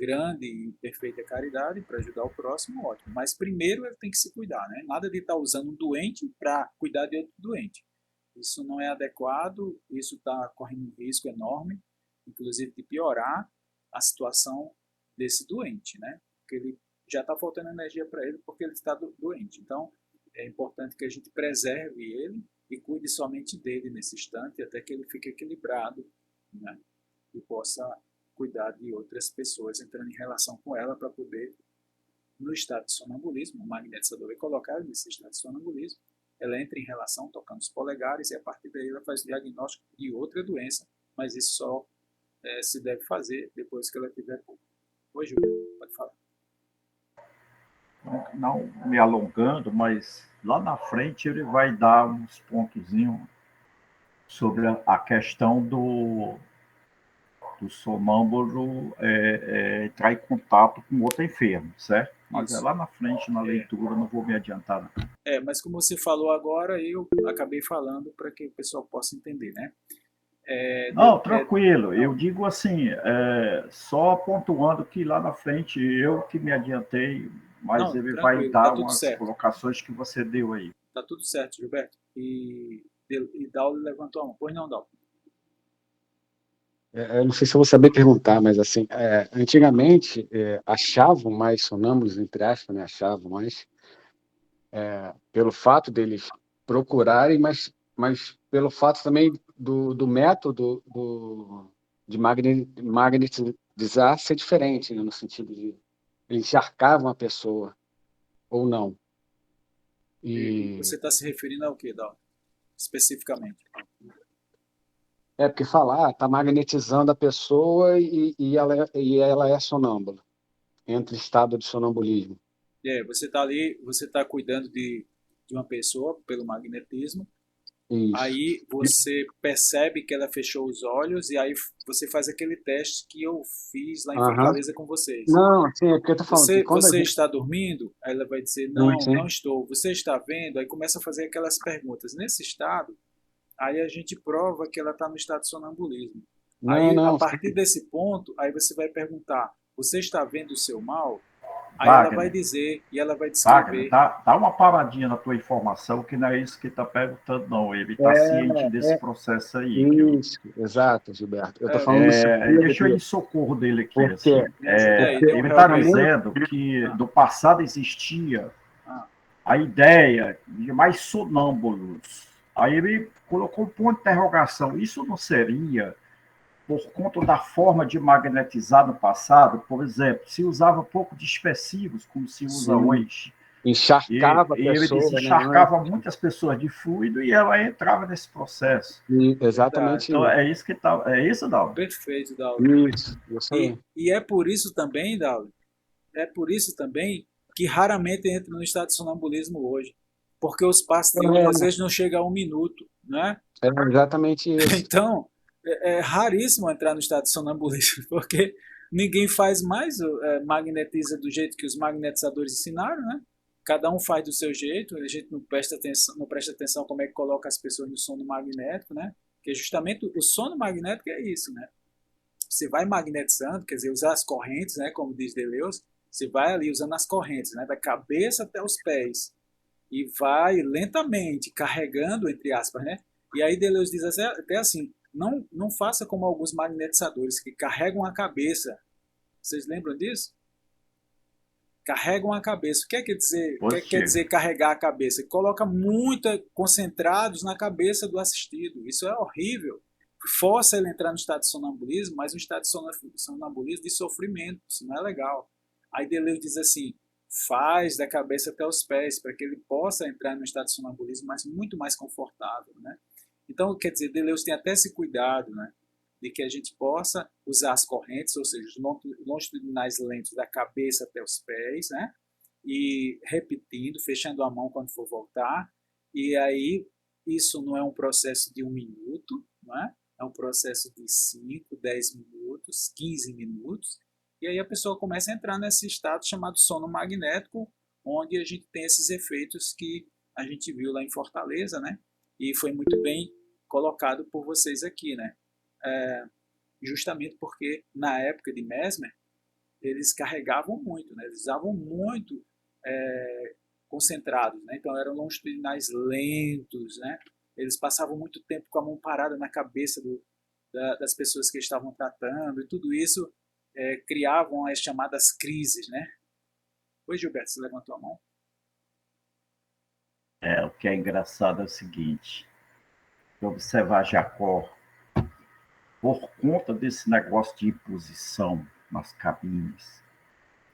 grande e perfeita caridade para ajudar o próximo, ótimo. Mas primeiro ele tem que se cuidar, né? Nada de estar usando um doente para cuidar de outro doente. Isso não é adequado, isso está correndo um risco enorme, inclusive de piorar a situação desse doente, né? Porque ele já está faltando energia para ele porque ele está doente. Então, é importante que a gente preserve ele e cuide somente dele nesse instante até que ele fique equilibrado, né? E possa cuidar de outras pessoas entrando em relação com ela para poder, no estado de sonambulismo, o magnetizador vai colocar nesse estado de sonambulismo, ela entra em relação tocando os polegares e a partir daí ela faz o diagnóstico de outra doença, mas isso só se deve fazer depois que ela tiver bom. Oi, Júlio, pode falar. Não me alongando, mas lá na frente ele vai dar uns pontozinhos sobre a questão do sonâmbulo entrar em contato com outro enfermo, certo? Mas é lá na frente, na leitura, não vou me adiantar. Não. Mas como você falou agora, eu acabei falando para que o pessoal possa entender, né? Não, tranquilo. Eu digo assim, só pontuando que lá na frente eu que me adiantei, mas não, ele vai tranquilo, tá dar tudo umas certo. colocações que você deu aí. Tá tudo certo, Gilberto. E Daulo levantou a mão. Pois não, Daulo. Eu não sei se eu vou saber perguntar, mas assim, antigamente achavam mais sonâmbulos, entre aspas, né, achavam mais, pelo fato deles procurarem, mas pelo fato também do método de magnetizar ser diferente, né, no sentido de eles encharcavam a pessoa, ou não. E você está se referindo ao que, Daulo? Especificamente? Porque falar está magnetizando a pessoa e ela é sonâmbula, entra em estado de sonambulismo. Você está ali, você está cuidando de uma pessoa pelo magnetismo. Isso. Aí você percebe que ela fechou os olhos e aí você faz aquele teste que eu fiz lá em Fortaleza com vocês. Não, assim, é porque eu tô falando que quando você está dormindo? Aí ela vai dizer, não estou. Você está vendo? Aí começa a fazer aquelas perguntas. Nesse estado, aí a gente prova que ela está no estado de sonambulismo. A partir desse ponto, aí você vai perguntar, você está vendo o seu mal? Aí Wagner, ela vai dizer, e ela vai descrever. Wagner, dá uma paradinha na tua informação, que não é isso que está perguntando, não. Ele está ciente desse processo aí. Isso, exato, Gilberto. Eu estou falando deixa eu ir em socorro dele aqui. Porque, assim. Ele está dizendo que no passado existia a ideia de mais sonâmbulos. Aí ele colocou um ponto de interrogação. Isso não seria por conta da forma de magnetizar no passado? Por exemplo, se usava pouco dispersivos, como se usa hoje. Encharcava a pessoa. Ele disse, encharcava muitas pessoas de fluido e ela entrava nesse processo. Exatamente. Então, é isso que tá. É isso, Daulo? Perfeito, Daulo. Isso e é por isso também, Daulo, que raramente entra no estado de sonambulismo hoje. Porque os passos de olho, às vezes, não chegam a 1 minuto, né? É exatamente isso. Então, é raríssimo entrar no estado de sonambulismo, porque ninguém faz mais, magnetiza do jeito que os magnetizadores ensinaram, né? Cada um faz do seu jeito, a gente não presta atenção como é que coloca as pessoas no sono magnético, né? Porque justamente o sono magnético é isso, né? Você vai magnetizando, quer dizer, usar as correntes, né? Como diz Deleuze, você vai ali usando as correntes, né? Da cabeça até os pés e vai lentamente carregando, entre aspas, né? E aí Deleuze diz até assim, não faça como alguns magnetizadores que carregam a cabeça. Vocês lembram disso? Carregam a cabeça. O que quer dizer carregar a cabeça? Coloca muito concentrados na cabeça do assistido. Isso é horrível. Força ele entrar no estado de sonambulismo, mas um estado de sonambulismo de sofrimento. Isso não é legal. Aí Deleuze diz assim, faz da cabeça até os pés, para que ele possa entrar no estado de sonambulismo, mas muito mais confortável, né? Então, quer dizer, Deleuze tem até esse cuidado, né, de que a gente possa usar as correntes, ou seja, os longitudinais lentos da cabeça até os pés, né, e repetindo, fechando a mão quando for voltar, e aí isso não é um processo de 1 minuto, não é? É um processo de 5, 10 minutos, 15 minutos, e aí a pessoa começa a entrar nesse estado chamado sono magnético, onde a gente tem esses efeitos que a gente viu lá em Fortaleza, né? E foi muito bem colocado por vocês aqui, né? Justamente porque na época de Mesmer, eles carregavam muito, né? Eles usavam muito concentrados, né? Então eram longitudinais lentos, né? Eles passavam muito tempo com a mão parada na cabeça das pessoas que estavam tratando, e tudo isso criavam as chamadas crises, né? Oi, Gilberto, você levantou a mão? O que é engraçado é o seguinte, observar Jacó, por conta desse negócio de imposição nas cabines,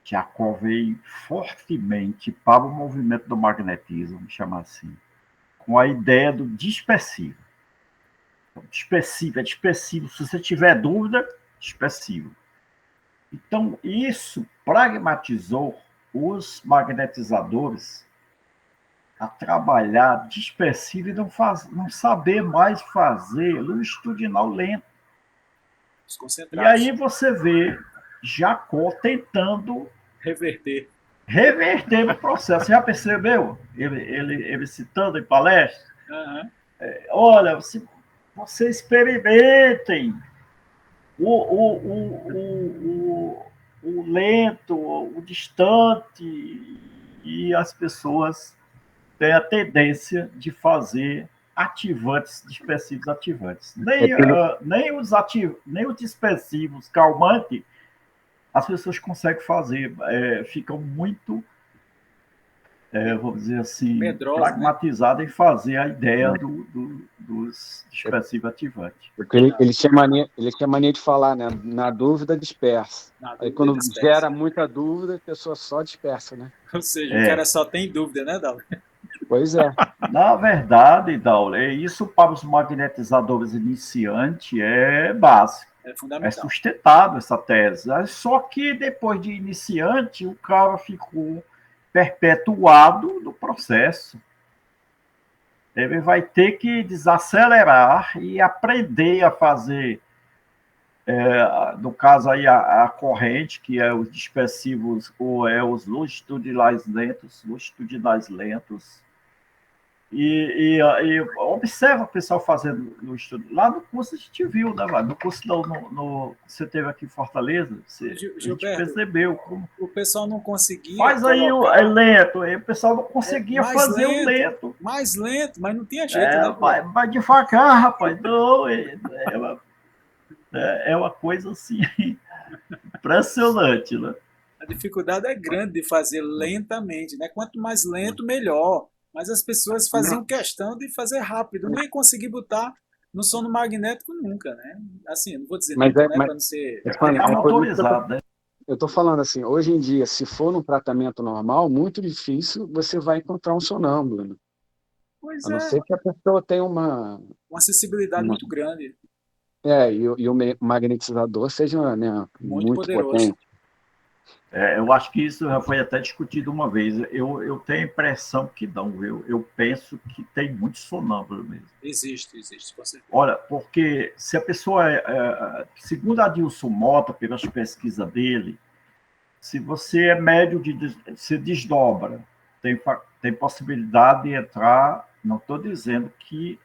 Jacó veio fortemente para o movimento do magnetismo, vamos chamar assim, com a ideia do dispersivo. Então, dispersivo é dispersivo. Se você tiver dúvida, dispersivo. Então, isso pragmatizou os magnetizadores a trabalhar dispersivo e não saber mais fazer longitudinal lento. Os E concentrados. aí você vê Jacó tentando Reverter. o processo. Você já percebeu? Ele citando em palestra? Aham. Olha, você experimentem o lento, o distante, e as pessoas têm a tendência de fazer ativantes, dispersivos ativantes. É pelo, Nem os dispersivos calmantes as pessoas conseguem fazer, ficam muito, vamos dizer assim, Medrosa, né? pragmatizadas em fazer a ideia dos é dispersivos ativantes. porque ele tinha mania de falar, né? Na dúvida, dispersa. Na Aí, dúvida, quando dispersa. gera muita dúvida, a pessoa só dispersa, né? Ou seja, o cara É, só tem dúvida, né, Dal? Pois é. Na verdade, Daul, isso para os magnetizadores iniciantes é básico, É é fundamental. sustentado essa tese. Só que depois de iniciante, o cara ficou perpetuado no processo. Ele vai ter que desacelerar e aprender a fazer, no caso aí, a corrente, que é os dispersivos, ou os longitudinais lentos. E observa o pessoal fazendo no estudo. Lá no curso a gente viu, né, mano? No curso não, você teve aqui em Fortaleza, a gente Gilberto, percebeu como. o pessoal não conseguia Faz aí é colocar lento, aí o pessoal não conseguia fazer o lento. mais lento, mas não tinha jeito, né, pô? Vai devagar, rapaz. Não, uma coisa assim impressionante, né? A dificuldade é grande de fazer lentamente, né? Quanto mais lento, melhor. Mas as pessoas Não, faziam questão de fazer rápido, não ia conseguir botar no sono magnético nunca, né? Assim, não vou dizer mas nunca, é, né? mas, Para não ser. É porque está é por isso que motorizado, né? eu tô falando assim, hoje em dia, se for num tratamento normal, muito difícil você vai encontrar um sonâmbulo, né? Pois A não é, ser que a pessoa tenha uma, uma acessibilidade uma muito grande, e o magnetizador seja, né, muito muito poderoso. potente. Eu acho que isso já foi até discutido uma vez. Eu tenho a impressão que não. Eu penso que tem muito sonâmbulo mesmo. Existe, com certeza. Olha, porque se a pessoa, segundo Adilson Mota, pelas pesquisas dele, se você é médio se desdobra, tem possibilidade de entrar. Não estou dizendo que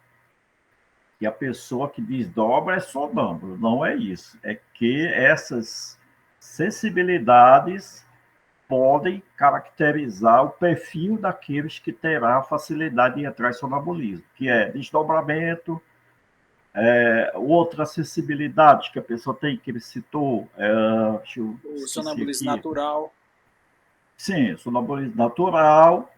a pessoa que desdobra é sonâmbulo, não é isso. É que essas sensibilidades podem caracterizar o perfil daqueles que terá facilidade de entrar em sonambulismo, que é desdobramento, outra acessibilidade que a pessoa tem, que ele citou, deixa eu O esqueci sonambulismo aqui, natural, sim, sonambulismo natural,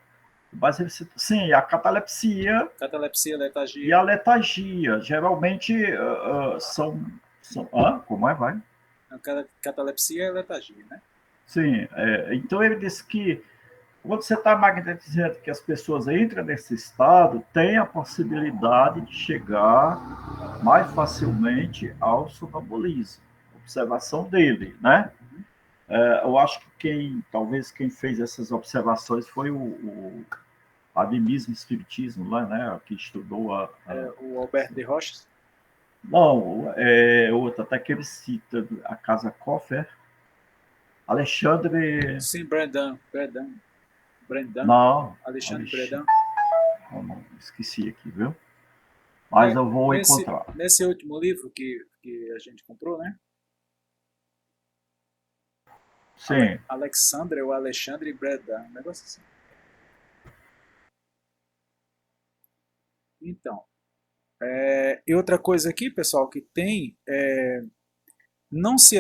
mas ele citou, sim, a catalepsia catalepsia, e letargia. a letargia, geralmente são como é, vai? A catalepsia é letargia, né? Sim, então ele disse que quando você está magnetizando que as pessoas entram nesse estado, tem a possibilidade de chegar mais facilmente ao sonambulismo. Observação dele, né? Eu acho que talvez quem fez essas observações foi o animismo espiritismo lá, né? Que estudou O Alberto de Rochas. não, outro, até que ele cita a Casa Coffer, Alexandre. Sim, Brendan, Não, Alexandre Alexandre. Brendan. Não, esqueci aqui, viu? Mas eu vou encontrar. Nesse último livro que a gente comprou, né? Sim. Alexandre ou Alexandre Brendan, um negócio assim. Então, e outra coisa aqui, pessoal, que tem não se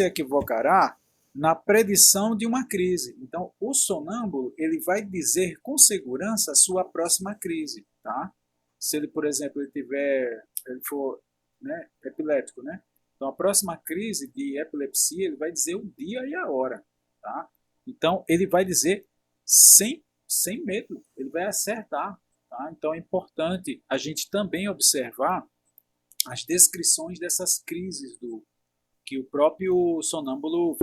equivocará na predição de uma crise. Então, o sonâmbulo ele vai dizer com segurança a sua próxima crise, tá? Se ele, por exemplo, ele for, né, epilético, né? Então, a próxima crise de epilepsia ele vai dizer o dia e a hora, tá? Então, ele vai dizer sem medo, ele vai acertar, tá? Então, é importante a gente também observar as descrições dessas crises que o próprio sonâmbulo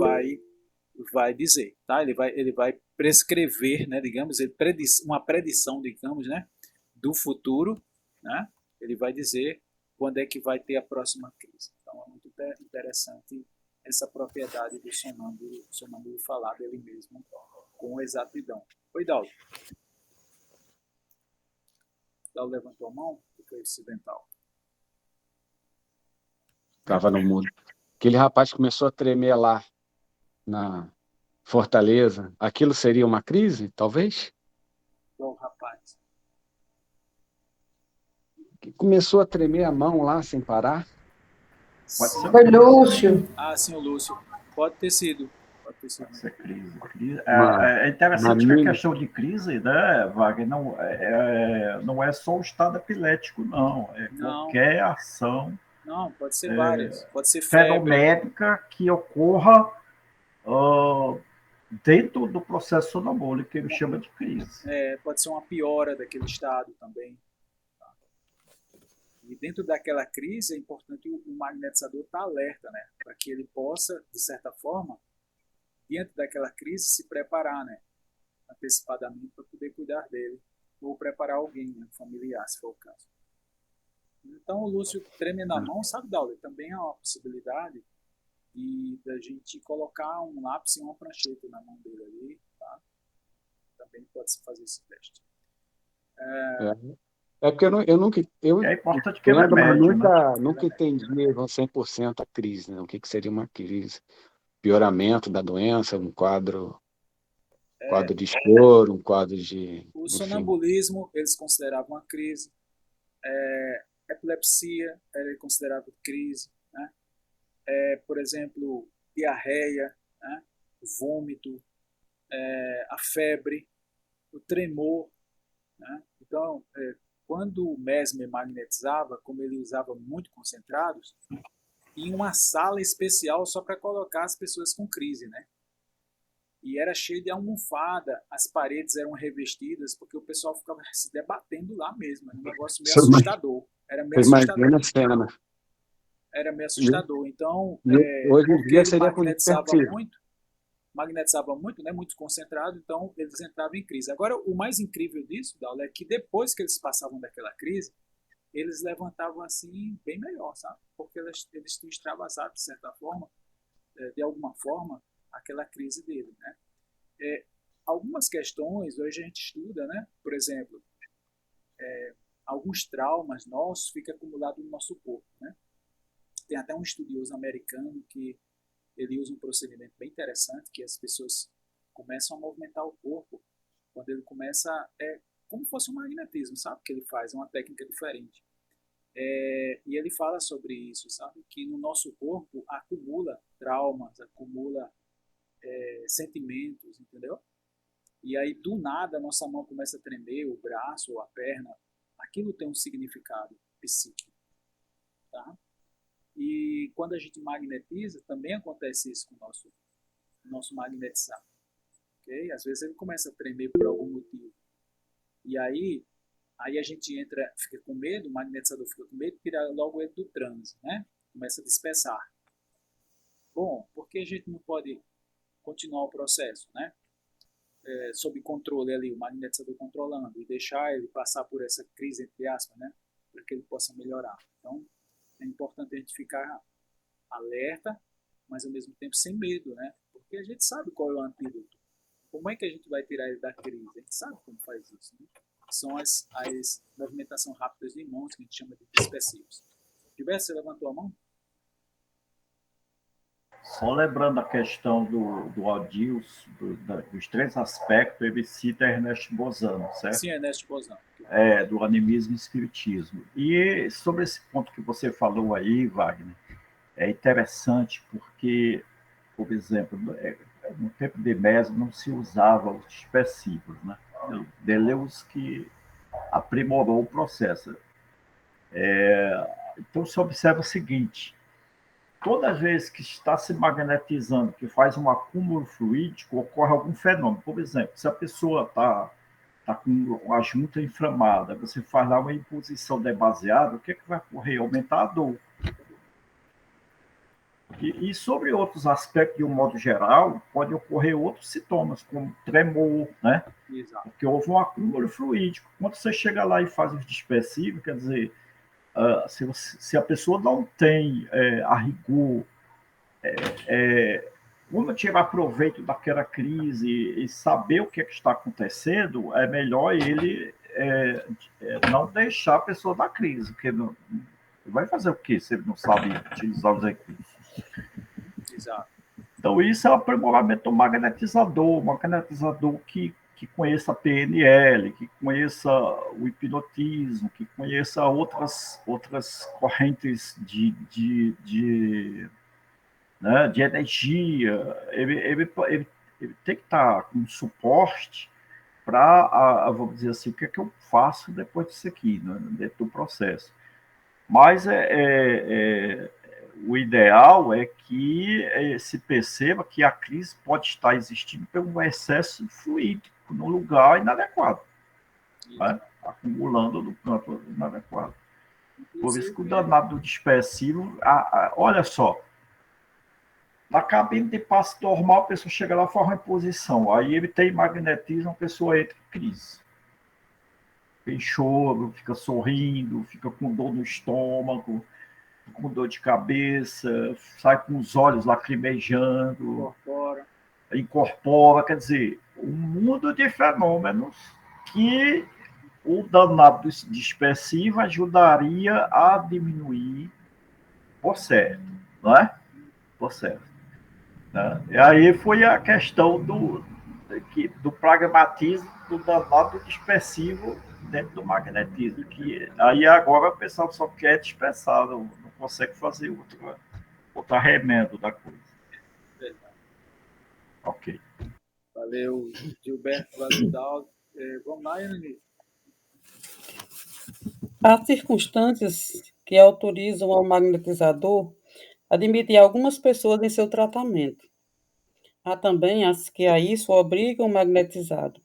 vai dizer, tá? Ele vai prescrever, né, digamos, uma predição, digamos, né, do futuro, né? Ele vai dizer quando é que vai ter a próxima crise. Então é muito interessante essa propriedade do sonâmbulo falar dele mesmo com exatidão. Oi, Daldo. Daldo levantou a mão, foi acidental. Estava no mudo. Aquele rapaz começou a tremer lá na Fortaleza. Aquilo seria uma crise, talvez? Qual rapaz? Que começou a tremer a mão lá sem parar. Pode ser Foi Lúcio. Ah, sim, o Lúcio. Pode ter sido. Pode ter sido. Pode ser crise. Uma- É interessante uma que a mini- questão de crise, né, Wagner, não é só o estado epilético, não. É Não. qualquer ação Não, pode ser várias. Pode ser febre. fenoménica que ocorra dentro do processo sonambólico que ele chama de crise. Pode ser uma piora daquele estado também. Tá? E dentro daquela crise é importante o magnetizador estar alerta, né? Para que ele possa, de certa forma, diante daquela crise, se preparar, né? Antecipadamente para poder cuidar dele. Ou preparar alguém, né? Familiar, se for o caso. Então o Lúcio treme na mão, sabe, Daldo? Também é uma possibilidade da gente colocar um lápis e uma prancheta na mão dele ali, tá? Também pode se fazer esse teste. É porque eu nunca. É importante que ele Entendo, mas médio, né? nunca entendi 100% a crise, né? O que seria uma crise? Pioramento da doença, um quadro de choro, um quadro de. O Enfim. sonambulismo eles consideravam uma crise. Epilepsia era considerado crise, né? Por exemplo, diarreia, né? Vômito, a febre, o tremor, né? Então, quando o Mesmer magnetizava, como ele usava muito concentrados, em uma sala especial só para colocar as pessoas com crise, né? E era cheio de almofada, as paredes eram revestidas, porque o pessoal ficava se debatendo lá mesmo. Era um negócio meio assustador. Era meio assustador. Imagina a cena. Era meio assustador. Então, Hoje em porque dia ele seria magnetizava muito, né, muito concentrado, então eles entravam em crise. Agora, o mais incrível disso, Daulo, é que depois que eles passavam daquela crise, eles levantavam assim bem melhor, sabe? Porque eles tinham extravasado, de certa forma, de alguma forma, aquela crise dele, né? Algumas questões hoje a gente estuda, né? Por exemplo, alguns traumas nossos ficam acumulados no nosso corpo, né? Tem até um estudioso americano que ele usa um procedimento bem interessante, que as pessoas começam a movimentar o corpo quando ele começa, como se fosse um magnetismo, sabe? Que ele faz, é uma técnica diferente. E ele fala sobre isso, sabe? Que no nosso corpo acumula traumas, acumula sentimentos, entendeu? E aí, do nada, a nossa mão começa a tremer, o braço ou a perna. Aquilo tem um significado psíquico, tá? E quando a gente magnetiza, também acontece isso com o nosso magnetizado. Okay? Às vezes ele começa a tremer por algum motivo. E aí a gente fica com medo, o magnetizador fica com medo, tira logo ele do transe, né? Começa a dispersar. Bom, por que a gente não pode continuar o processo, né? Sob controle ali, o magnetizador controlando, e deixar ele passar por essa crise, entre aspas, né? Para que ele possa melhorar. Então, é importante a gente ficar alerta, mas ao mesmo tempo sem medo, né? Porque a gente sabe qual é o antídoto. Como é que a gente vai tirar ele da crise? A gente sabe como faz isso, né? São as movimentações rápidas de mãos, que a gente chama de dispersivos. Gilberto, você levantou a mão? Só lembrando a questão do Adilson, dos três aspectos, ele cita Ernesto Bozano, certo? Sim, Ernesto Bozano. Do animismo e espiritismo. E sobre esse ponto que você falou aí, Wagner, é interessante porque, por exemplo, no tempo de Mesmer não se usava os dispersivos, né? Deleuze que aprimorou o processo. Então se observa o seguinte: toda vez que está se magnetizando, que faz um acúmulo fluídico, ocorre algum fenômeno. Por exemplo, se a pessoa está com a junta inflamada, você faz lá uma imposição demasiada, o que vai ocorrer? Aumentar a dor. E sobre outros aspectos, de um modo geral, pode ocorrer outros sintomas, como tremor, né? Exato. Porque houve um acúmulo fluídico. Quando você chega lá e faz os dispersivos, quer dizer, se a pessoa não tem a rigor como tirar proveito daquela crise e saber o que, está acontecendo, é melhor ele não deixar a pessoa da crise, porque não, vai fazer o quê se ele não sabe utilizar os recursos? Exato. Então, isso é o aprimoramento do magnetizador que conheça a PNL, que conheça o hipnotismo, que conheça outras correntes né, de energia. Ele tem que estar com suporte para, vamos dizer assim, o que é que eu faço depois disso aqui, né, dentro do processo. Mas o ideal é que se perceba que a crise pode estar existindo pelo excesso fluídico no lugar inadequado, né? Acumulando no campo inadequado. Por isso que o danado do dispersivo, olha só, na cabine de passe normal, a pessoa chega lá e faz uma reposição. Aí ele tem magnetismo, a pessoa entra em crise. Tem choro, fica sorrindo, fica com dor no estômago, com dor de cabeça, sai com os olhos lacrimejando, incorpora, quer dizer, um mundo de fenômenos que o danado dispersivo ajudaria a diminuir por certo, não é? Por certo. Né? E aí foi a questão do pragmatismo do danado dispersivo dentro do magnetismo, que aí agora o pessoal só quer dispersar, não consegue fazer outro remendo da coisa. Verdade. Ok. Valeu, Gilberto, valeu, Daldo. Vamos lá, Yanni. Há circunstâncias que autorizam ao magnetizador admitir algumas pessoas em seu tratamento. Há também as que a isso obrigam o magnetizado.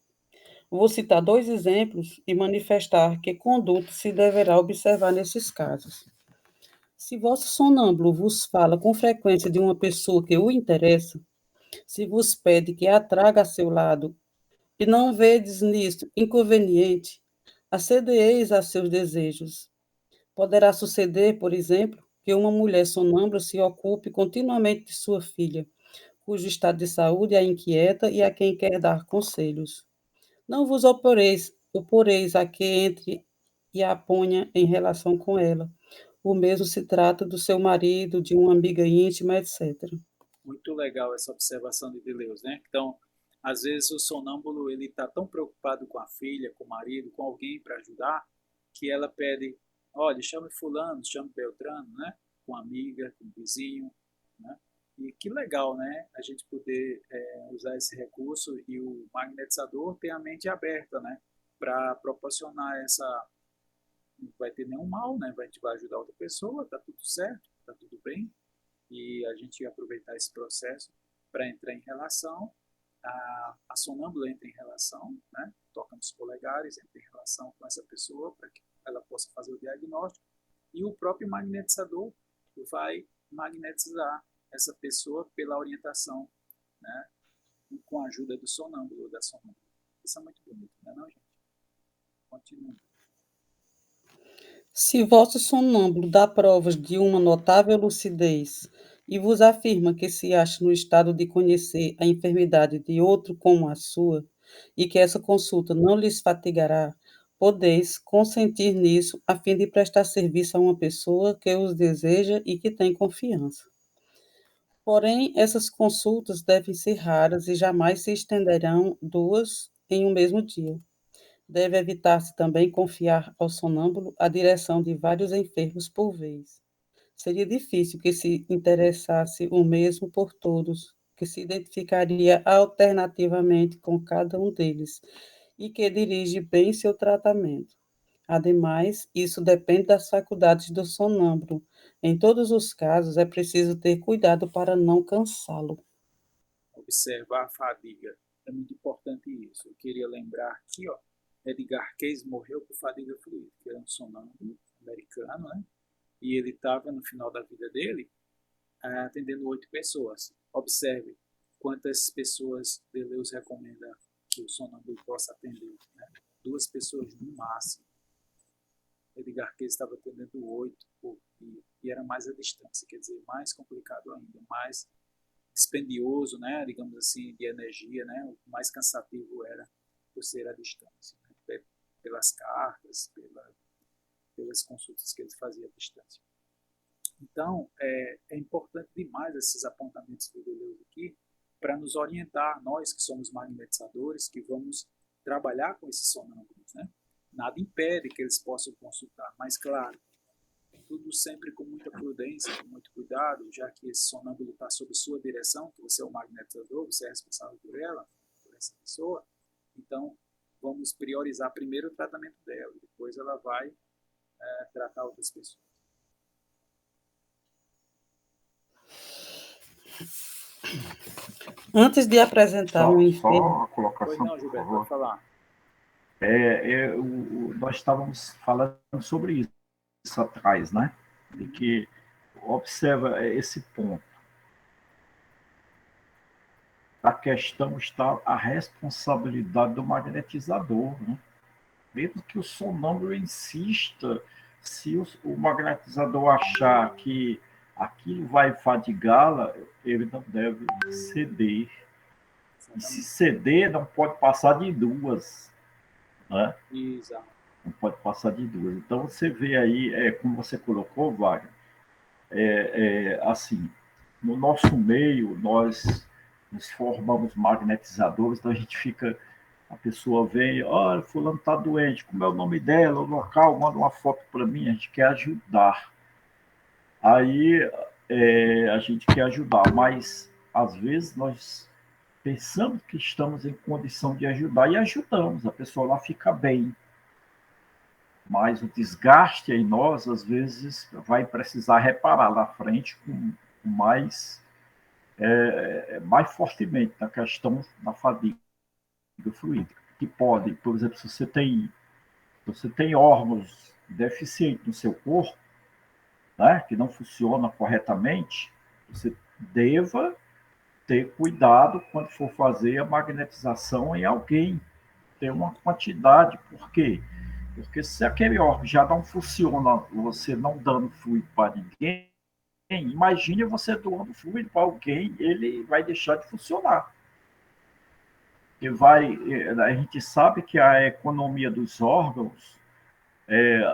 Vou citar 2 exemplos e manifestar que conduta se deverá observar nesses casos. Se vosso sonâmbulo vos fala com frequência de uma pessoa que o interessa, se vos pede que a traga a seu lado e não vedes nisto inconveniente, acedereis a seus desejos. Poderá suceder, por exemplo, que uma mulher sonâmbula se ocupe continuamente de sua filha, cujo estado de saúde a inquieta e a quem quer dar conselhos. Não vos oporeis a que entre e a ponha em relação com ela. O mesmo se trata do seu marido, de uma amiga íntima, etc. Muito legal essa observação de Deleuze, né? Então, às vezes o sonâmbulo ele está tão preocupado com a filha, com o marido, com alguém para ajudar, que ela pede, olha, chame fulano, chame Beltrano, né? Com amiga, com vizinho, né? E que legal, né? A gente poder usar esse recurso e o magnetizador ter a mente aberta, né? Para proporcionar essa, não vai ter nenhum mal, né? A gente vai ajudar outra pessoa, tá tudo certo, tá tudo bem, e a gente aproveitar esse processo para entrar em relação, a sonâmbula entra em relação, né? Toca nos polegares, entra em relação com essa pessoa para que ela possa fazer o diagnóstico, e o próprio magnetizador vai magnetizar essa pessoa pela orientação, né? Com a ajuda do sonâmbulo ou da sonâmbula. Isso é muito bonito, não é não, gente? Continua. Se vosso sonâmbulo dá provas de uma notável lucidez e vos afirma que se acha no estado de conhecer a enfermidade de outro como a sua, e que essa consulta não lhes fatigará, podeis consentir nisso a fim de prestar serviço a uma pessoa que os deseja e que tem confiança. Porém, essas consultas devem ser raras e jamais se estenderão 2 em um mesmo dia. Deve evitar-se também confiar ao sonâmbulo a direção de vários enfermos por vez. Seria difícil que se interessasse o mesmo por todos, que se identificaria alternativamente com cada um deles e que dirige bem seu tratamento. Ademais, isso depende das faculdades do sonâmbulo. Em todos os casos, é preciso ter cuidado para não cansá-lo. Observar a fadiga. É muito importante isso. Eu queria lembrar aqui, ó, Edgar Cayce morreu por fadiga fluídica, que era um sonâmbulo americano, né? E ele estava no final da vida dele atendendo 8 pessoas. Observe quantas pessoas Deleuze recomenda que o sonâmbulo possa atender, né? 2 pessoas no máximo. Edgar Cayce estava atendendo 8 e era mais a distância, quer dizer, mais complicado ainda, mais dispendioso, né, digamos assim, de energia, né, o mais cansativo era por ser a distância, né, pelas cartas, pelas consultas que ele fazia à distância. Então, é importante demais esses apontamentos do Deleuze aqui para nos orientar, nós que somos magnetizadores, que vamos trabalhar com esses sonâmbulos, né? Nada impede que eles possam consultar, mas claro, tudo sempre com muita prudência, com muito cuidado, já que esse sonâmbulo está sob sua direção, que você é o magnetizador, você é responsável por ela, por essa pessoa. Então, vamos priorizar primeiro o tratamento dela, depois ela vai tratar outras pessoas. Antes de apresentar um Só enfermo. a colocação, Pois não, por Gilberto, favor. pode falar. Nós estávamos falando sobre isso atrás, né? De que observa esse ponto. A questão está a responsabilidade do magnetizador, né? Mesmo que o sonâmbulo insista, se o magnetizador achar que aquilo vai fadigá-la, ele não deve ceder. E se ceder, não pode passar de 2, né? Exato. Não pode passar de 2. Então, você vê aí, como você colocou, Wagner, assim, no nosso meio, nós nos formamos magnetizadores, então a gente fica, a pessoa vem, olha, fulano está doente, como é o nome dela, o local, manda uma foto para mim, a gente quer ajudar. Aí a gente quer ajudar, mas às vezes nós pensamos que estamos em condição de ajudar e ajudamos, a pessoa lá fica bem. Mas o desgaste em nós, às vezes, vai precisar reparar na frente com mais fortemente na questão da fadiga fluídica. Que pode, por exemplo, se você tem órgãos deficientes no seu corpo, né, que não funcionam corretamente, você deva ter cuidado quando for fazer a magnetização em alguém. Ter uma quantidade. Por quê? Porque se aquele órgão já não funciona, você não dando fluido para ninguém, imagine você doando fluido para alguém, ele vai deixar de funcionar. E a gente sabe que a economia dos órgãos,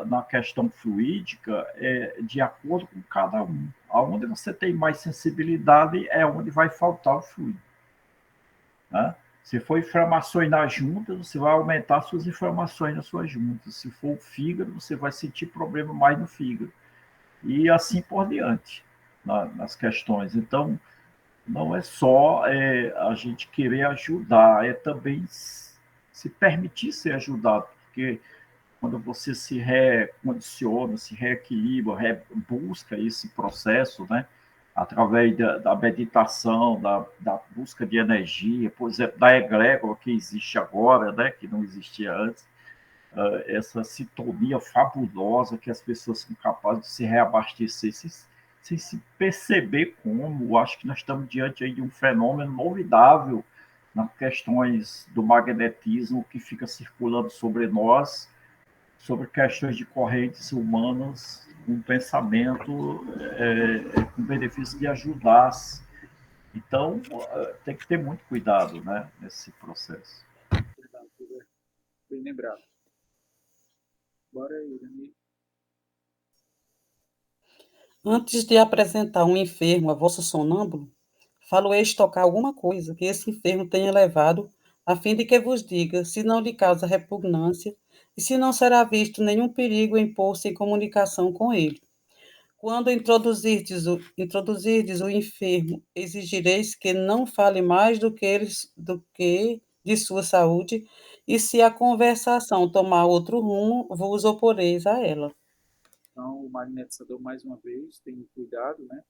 na questão fluídica, é de acordo com cada um. Aonde você tem mais sensibilidade é onde vai faltar o fluido, né? Se for inflamações nas juntas, você vai aumentar suas inflamações nas suas juntas. Se for o fígado, você vai sentir problema mais no fígado. E assim por diante, nas questões. Então, não é só a gente querer ajudar, é também se permitir ser ajudado, porque quando você se recondiciona, se reequilibra, busca esse processo, né? Através da meditação, da busca de energia, por exemplo, da egrégora que existe agora, né? Que não existia antes, essa sintonia fabulosa que as pessoas são capazes de se reabastecer sem se perceber como. Acho que nós estamos diante aí de um fenômeno novidável nas questões do magnetismo que fica circulando sobre nós, sobre questões de correntes humanas, um pensamento com benefício de ajudar. Então, tem que ter muito cuidado, né, nesse processo. Bem lembrado. Bora aí, Dani. Antes de apresentar um enfermo a vosso sonâmbulo, falo-eis tocar alguma coisa que esse enfermo tenha levado, a fim de que vos diga se não lhe causa repugnância e se não será visto nenhum perigo em pôr-se em comunicação com ele. Quando introduzirdes o enfermo, exigireis que não fale mais do que de sua saúde, e se a conversação tomar outro rumo, vos oporeis a ela. Então, o magnetizador, mais uma vez, tem cuidado, né?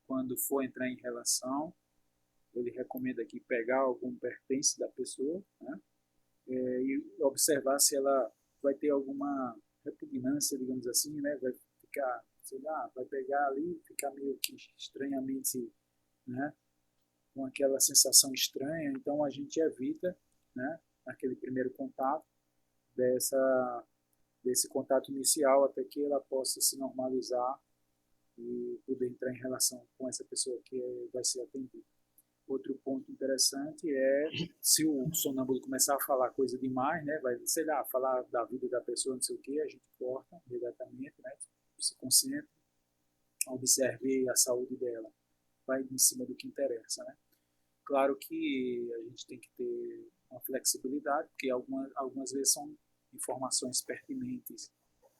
Quando for entrar em relação, ele recomenda aqui pegar algum pertence da pessoa, né? E observar se ela vai ter alguma repugnância, digamos assim, né? Vai ficar sei lá, vai pegar ali, ficar meio que estranhamente, né, com aquela sensação estranha, então a gente evita, né, aquele primeiro contato, dessa, desse contato inicial, até que ela possa se normalizar e poder entrar em relação com essa pessoa que vai ser atendida. Outro ponto interessante é se o sonâmbulo começar a falar coisa demais, né, vai, sei lá, falar da vida da pessoa, não sei o que, a gente corta imediatamente, né, se concentra, observe a saúde dela, vai em cima do que interessa, né. Claro que a gente tem que ter uma flexibilidade, porque algumas vezes são informações pertinentes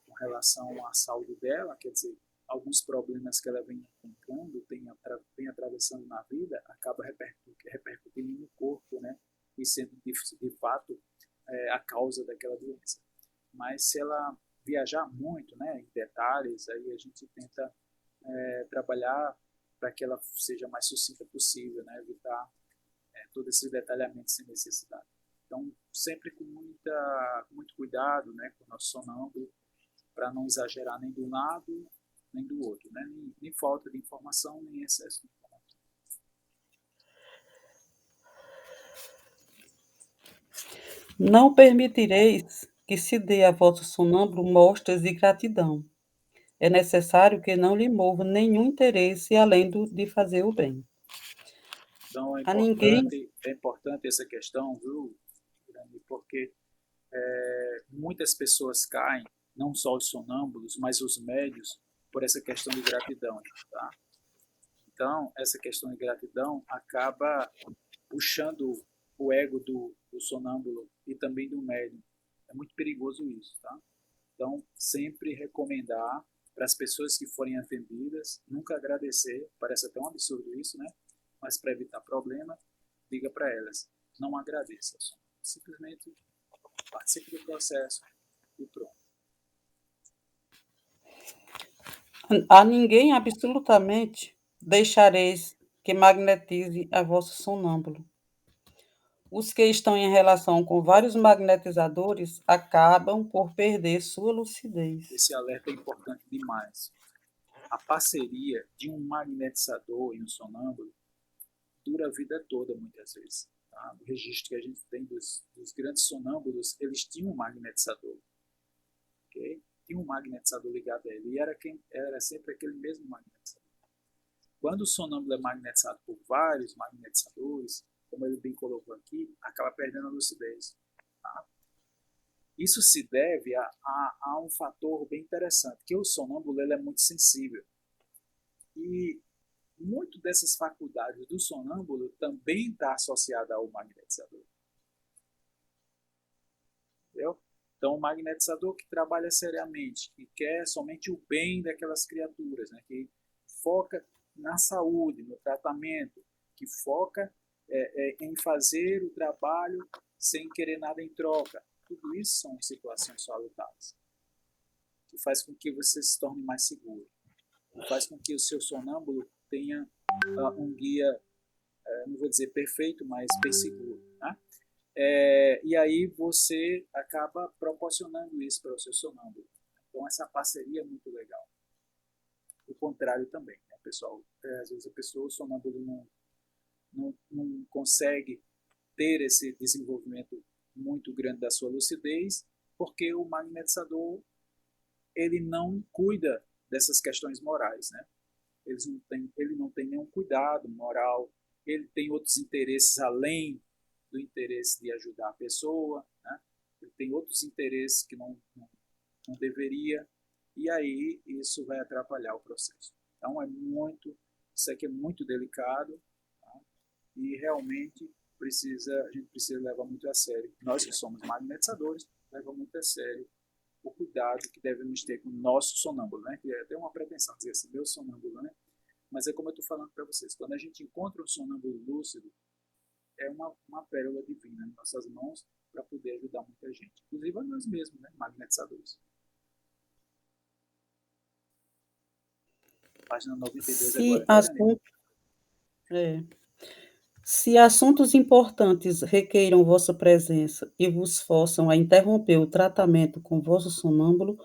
com relação à saúde dela, quer dizer, alguns problemas que ela vem encontrando, vem atravessando na vida, acaba repercutindo no corpo, né? E sendo de fato a causa daquela doença. Mas se ela viajar muito, né, em detalhes, aí a gente tenta trabalhar para que ela seja mais sucinta possível, né? Evitar todo esse detalhamento sem necessidade. Então, sempre com muito cuidado, né, com o nosso sonâmbulo, para não exagerar nem de um lado nem do outro, né? Nem falta de informação, nem excesso de informação. Não permitireis que se dê a vosso sonâmbulo mostras de gratidão. É necessário que não lhe mova nenhum interesse além de fazer o bem. Então, A ninguém, é importante essa questão, viu, Grande? Porque muitas pessoas caem, não só os sonâmbulos, mas os médios, por essa questão de gratidão, tá? Então, essa questão de gratidão acaba puxando o ego do sonâmbulo e também do médium. É muito perigoso isso, tá? Então, sempre recomendar para as pessoas que forem atendidas, nunca agradecer, parece até um absurdo isso, né? Mas para evitar problema, diga para elas, não agradeça, simplesmente participe do processo e pronto. a ninguém absolutamente deixareis que magnetize a vosso sonâmbulo. Os que estão em relação com vários magnetizadores acabam por perder sua lucidez. Esse alerta é importante demais. A parceria de um magnetizador e um sonâmbulo dura a vida toda, muitas vezes. Tá? O registro que a gente tem dos grandes sonâmbulos, eles tinham um magnetizador. Okay? Tinha um magnetizador ligado a ele. E era sempre aquele mesmo magnetizador. Quando o sonâmbulo é magnetizado por vários magnetizadores, como ele bem colocou aqui, acaba perdendo a lucidez. Tá? Isso se deve a um fator bem interessante, que o sonâmbulo ele é muito sensível. E muito dessas faculdades do sonâmbulo também está associada ao magnetizador. Entendeu? Então, o magnetizador que trabalha seriamente, que quer somente o bem daquelas criaturas, né, que foca na saúde, no tratamento, que foca em fazer o trabalho sem querer nada em troca. Tudo isso são situações salutares, que faz com que você se torne mais seguro, faz com que o seu sonâmbulo tenha um guia, não vou dizer perfeito, mas bem seguro. Né? E aí você acaba proporcionando isso para o seu sonâmbulo. Então essa parceria é muito legal. O contrário também, né, pessoal? Às vezes o sonâmbulo não consegue ter esse desenvolvimento muito grande da sua lucidez, porque o magnetizador ele não cuida dessas questões morais, né? Ele não tem nenhum cuidado moral, ele tem outros interesses além do interesse de ajudar a pessoa, né? Ele tem outros interesses que não deveria, e aí isso vai atrapalhar o processo. Então isso aqui é muito delicado, tá? E realmente a gente precisa levar muito a sério. Nós que somos magnetizadores, levamos muito a sério o cuidado que devemos ter com o nosso sonâmbulo, né? Que é até uma pretensão dizer assim, meu sonâmbulo, né? Mas é como eu estou falando para vocês, quando a gente encontra um sonâmbulo lúcido, é uma pérola divina em nossas mãos para poder ajudar muita gente, inclusive a nós mesmos, né? Magnetizadores. Página 92 Se, agora, né, se assuntos importantes requeiram vossa presença e vos forçam a interromper o tratamento com vosso sonâmbulo,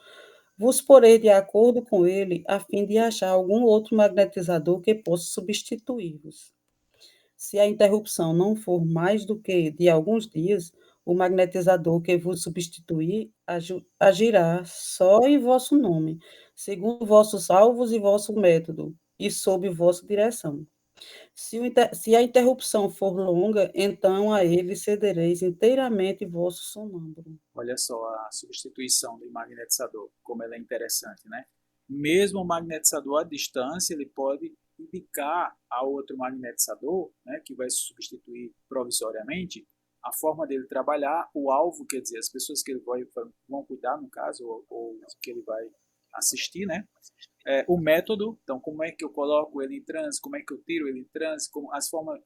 Vos porei de acordo com ele, a fim de achar algum outro magnetizador que possa substituí-vos. Se a interrupção não for mais do que de alguns dias, o magnetizador que vos substituir agirá só em vosso nome, segundo vossos alvos e vosso método, e sob vossa direção. Se a interrupção for longa, então a ele cedereis inteiramente vosso sonâmbulo. Olha só a substituição do magnetizador, como ela é interessante, né? Mesmo o magnetizador à distância, ele pode indicar a outro magnetizador, né, que vai substituir provisoriamente, a forma dele trabalhar, o alvo, quer dizer, as pessoas que ele vão cuidar, no caso, ou que ele vai assistir, né? O método, então como é que eu coloco ele em transe, como é que eu tiro ele em transe,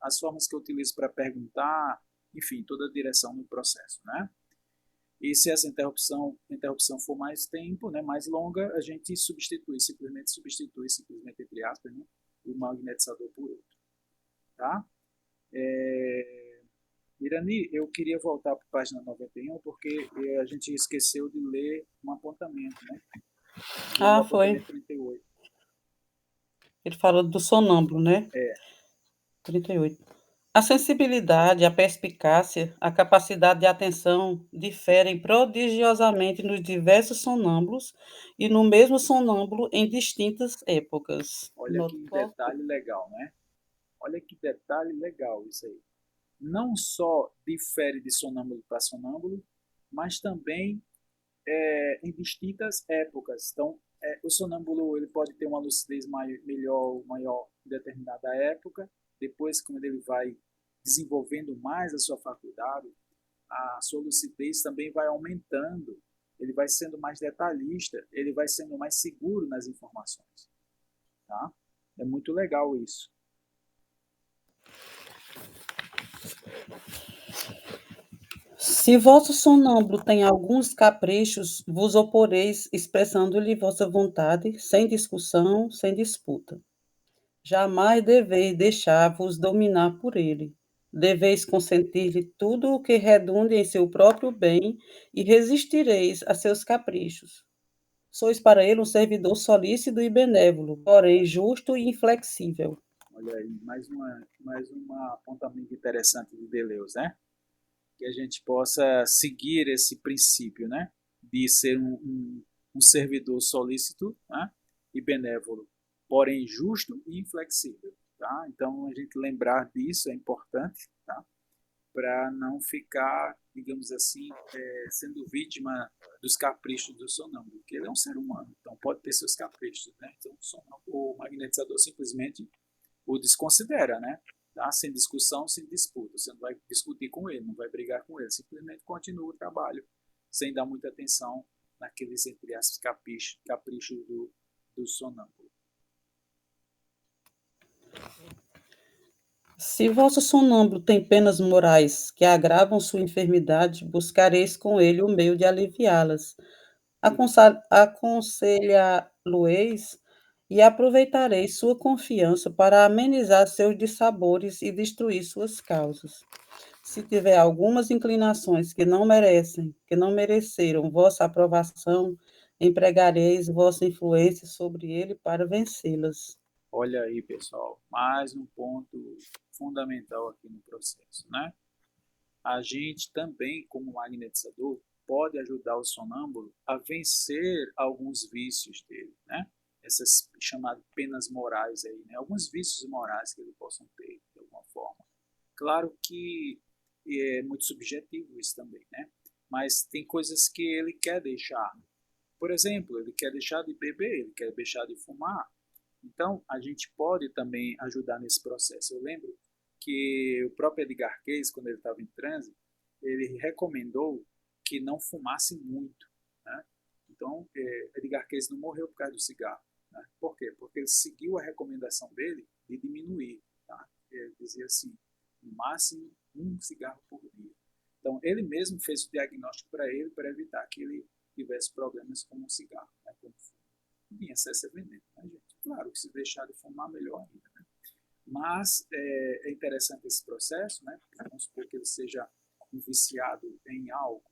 as formas que eu utilizo para perguntar, enfim, toda a direção no processo, né? E se essa interrupção for mais tempo, né, mais longa, a gente simplesmente substitui, entre aspas, né, o magnetizador por outro. Tá? Irani, eu queria voltar para a página 91, porque a gente esqueceu de ler um apontamento, né? Ah, O foi. apontamento 38. Ele falou do sonâmbulo, né? 38. A sensibilidade, a perspicácia, a capacidade de atenção diferem prodigiosamente nos diversos sonâmbulos e no mesmo sonâmbulo em distintas épocas. Olha que detalhe legal, né? Olha que detalhe legal isso aí. Não só difere de sonâmbulo para sonâmbulo, mas também em distintas épocas. Então, o sonâmbulo ele pode ter uma lucidez maior em determinada época. Depois, quando ele vai desenvolvendo mais a sua faculdade, a sua lucidez também vai aumentando. Ele vai sendo mais detalhista, ele vai sendo mais seguro nas informações. Tá? É muito legal isso. Se vosso sonâmbulo tem alguns caprichos, vos oporeis, expressando-lhe vossa vontade, sem discussão, sem disputa. Jamais deveis deixar-vos dominar por ele. Deveis consentir-lhe tudo o que redunde em seu próprio bem e resistireis a seus caprichos. Sois para ele um servidor solícito e benévolo, porém justo e inflexível. Olha aí, mais um apontamento interessante de Deleuze, né? Que a gente possa seguir esse princípio, né? De ser um servidor solícito, né? E benévolo, porém justo e inflexível. Tá? Então, a gente lembrar disso é importante, tá? Para não ficar, digamos assim, sendo vítima dos caprichos do sonâmbulo, porque ele é um ser humano, então pode ter seus caprichos, né? Então, o magnetizador simplesmente o desconsidera, né? Tá? Sem discussão, sem disputa. Você não vai discutir com ele, não vai brigar com ele, simplesmente continua o trabalho, sem dar muita atenção naqueles, entre aspas, caprichos do sonâmbulo. Se vosso sonâmbulo tem penas morais que agravam sua enfermidade, buscareis com ele o meio de aliviá-las. Aconselhá-lo-eis e aproveitareis sua confiança para amenizar seus dissabores e destruir suas causas. Se tiver algumas inclinações que não mereceram vossa aprovação, empregareis vossa influência sobre ele para vencê-las. Olha aí, pessoal, mais um ponto fundamental aqui no processo, né? A gente também, como magnetizador, pode ajudar o sonâmbulo a vencer alguns vícios dele, né? Essas chamadas penas morais aí, né? Alguns vícios morais que ele possam ter, de alguma forma. Claro que é muito subjetivo isso também, né? Mas tem coisas que ele quer deixar. Por exemplo, ele quer deixar de beber, ele quer deixar de fumar. Então, a gente pode também ajudar nesse processo. Eu lembro que o próprio Edgar Cayce, quando ele estava em transe, ele recomendou que não fumasse muito, né? Então, Edgar Cayce não morreu por causa do cigarro. Né? Por quê? Porque ele seguiu a recomendação dele de diminuir. Tá? Ele dizia assim, no máximo um cigarro por dia. Então, ele mesmo fez o diagnóstico para ele, para evitar que ele tivesse problemas com o cigarro, né? Como em excesso é veneno, né, gente? Claro que se deixar de fumar, melhor ainda, né? Mas é interessante esse processo, né? Vamos supor que ele seja um viciado em álcool.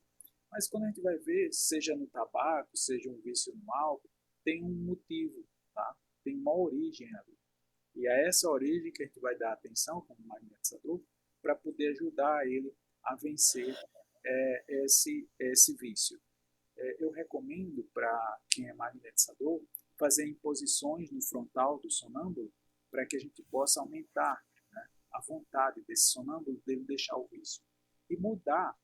Mas quando a gente vai ver, seja no tabaco, seja um vício no álcool, tem um motivo, tá? Tem uma origem ali. E é essa origem que a gente vai dar atenção como magnetizador para poder ajudar ele a vencer esse vício. Eu recomendo para quem é magnetizador fazer imposições no frontal do sonâmbulo para que a gente possa aumentar, né, a vontade desse sonâmbulo dele deixar o vício e mudar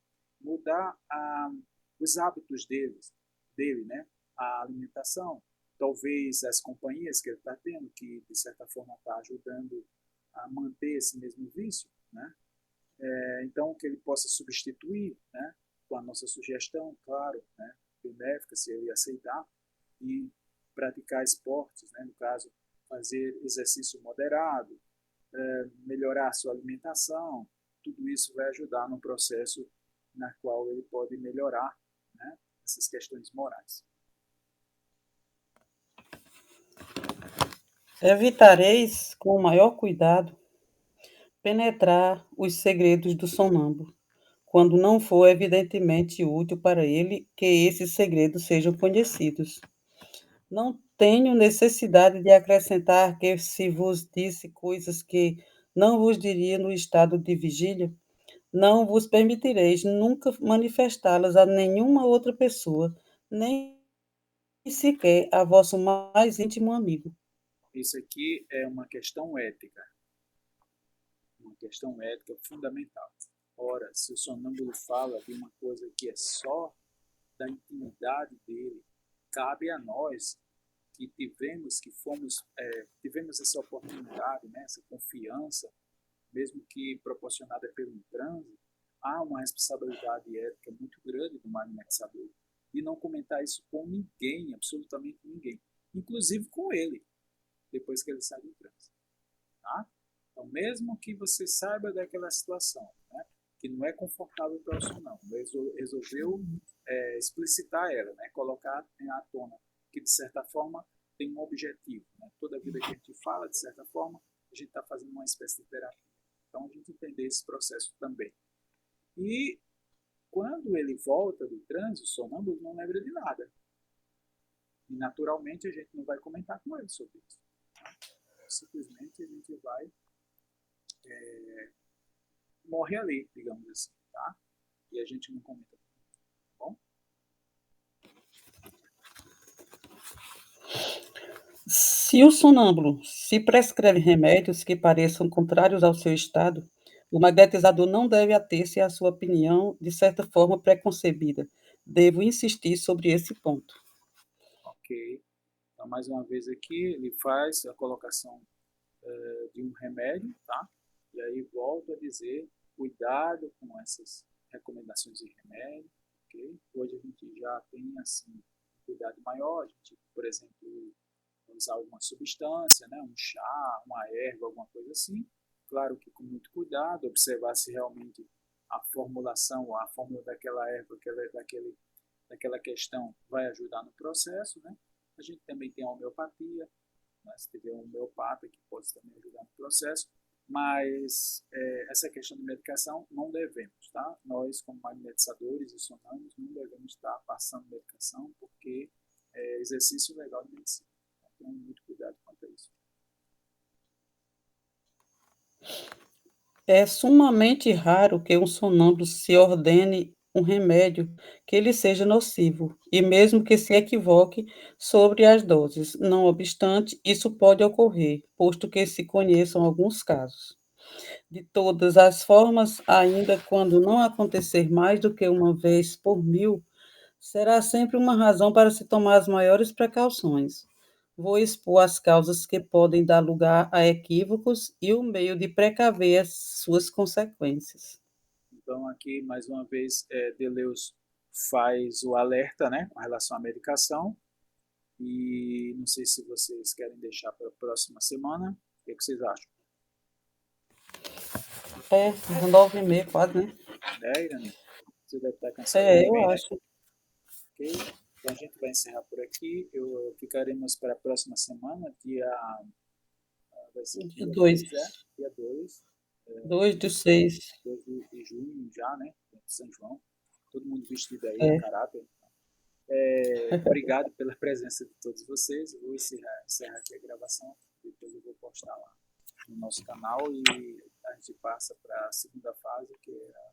os hábitos dele, né, a alimentação, talvez as companhias que ele está tendo, que de certa forma está ajudando a manter esse mesmo vício, né? Então que ele possa substituir, né, com a nossa sugestão, claro, né, benéfica, se ele aceitar, e praticar esportes, né, no caso, fazer exercício moderado, melhorar a sua alimentação, tudo isso vai ajudar no processo na qual ele pode melhorar, né, essas questões morais. Evitareis, com o maior cuidado, penetrar os segredos do sonâmbulo, quando não for evidentemente útil para ele que esses segredos sejam conhecidos. Não tenho necessidade de acrescentar que se vos disse coisas que não vos diria no estado de vigília, não vos permitireis nunca manifestá-las a nenhuma outra pessoa, nem sequer a vosso mais íntimo amigo. Isso aqui é uma questão ética fundamental. Ora, se o sonâmbulo fala de uma coisa que é só da intimidade dele, cabe a nós que tivemos essa oportunidade, né, essa confiança, mesmo que proporcionada pelo transe, há uma responsabilidade ética muito grande do magnetizador de não comentar isso com ninguém, absolutamente ninguém, inclusive com ele, depois que ele sai do transe. Tá? Então, mesmo que você saiba daquela situação, né, que não é confortável para o sonâmbulo, resolveu explicitar ela, né, colocar à tona, que de certa forma tem um objetivo. Né? Toda vida que a gente fala, de certa forma, a gente está fazendo uma espécie de terapia. Então, a gente entender esse processo também. E quando ele volta do transe, o sonâmbulo não lembra de nada. E, naturalmente, a gente não vai comentar com ele sobre isso. Simplesmente a gente vai morre ali, digamos assim, tá? E a gente não comenta, tá bom? Se o sonâmbulo se prescreve remédios que pareçam contrários ao seu estado, o magnetizador não deve ater-se à sua opinião de certa forma preconcebida. Devo insistir sobre esse ponto. Ok. Então, mais uma vez aqui, ele faz a colocação de um remédio, tá? E aí volto a dizer, cuidado com essas recomendações de remédio, ok? Hoje a gente já tem, assim, um cuidado maior, a gente, por exemplo, usar alguma substância, né? Um chá, uma erva, alguma coisa assim. Claro que com muito cuidado, observar se realmente a formulação, a fórmula daquela erva, daquela questão vai ajudar no processo, né? A gente também tem a homeopatia, né? Se tiver um homeopata que pode também ajudar no processo, mas essa questão de medicação não devemos, tá? Nós, como magnetizadores e sonâmbulos, não devemos estar passando medicação porque é exercício legal de medicina. Então, muito cuidado quanto a isso. É sumamente raro que um sonâmbulo se ordene um remédio que lhe seja nocivo, e mesmo que se equivoque sobre as doses. Não obstante, isso pode ocorrer, posto que se conheçam alguns casos. De todas as formas, ainda quando não acontecer mais do que uma vez por 1000, será sempre uma razão para se tomar as maiores precauções. Vou expor as causas que podem dar lugar a equívocos e o meio de precaver as suas consequências. Então, aqui, mais uma vez, Deleuze faz o alerta, né, com relação à medicação. E não sei se vocês querem deixar para a próxima semana. O que vocês acham? 9h30 quase, né? Irani? Você deve estar cansado Eu também, né? acho. Ok? Então a gente vai encerrar por aqui. Ficaremos para a próxima semana, vai ser Dia dia 2. 2, dia 2, 2 de 6. 2 de junho já, né? De São João. todo mundo vestido aí É. a caráter. Obrigado pela presença de todos vocês. Eu vou encerrar aqui a gravação, depois eu vou postar lá no nosso canal e a gente passa para a segunda fase, que é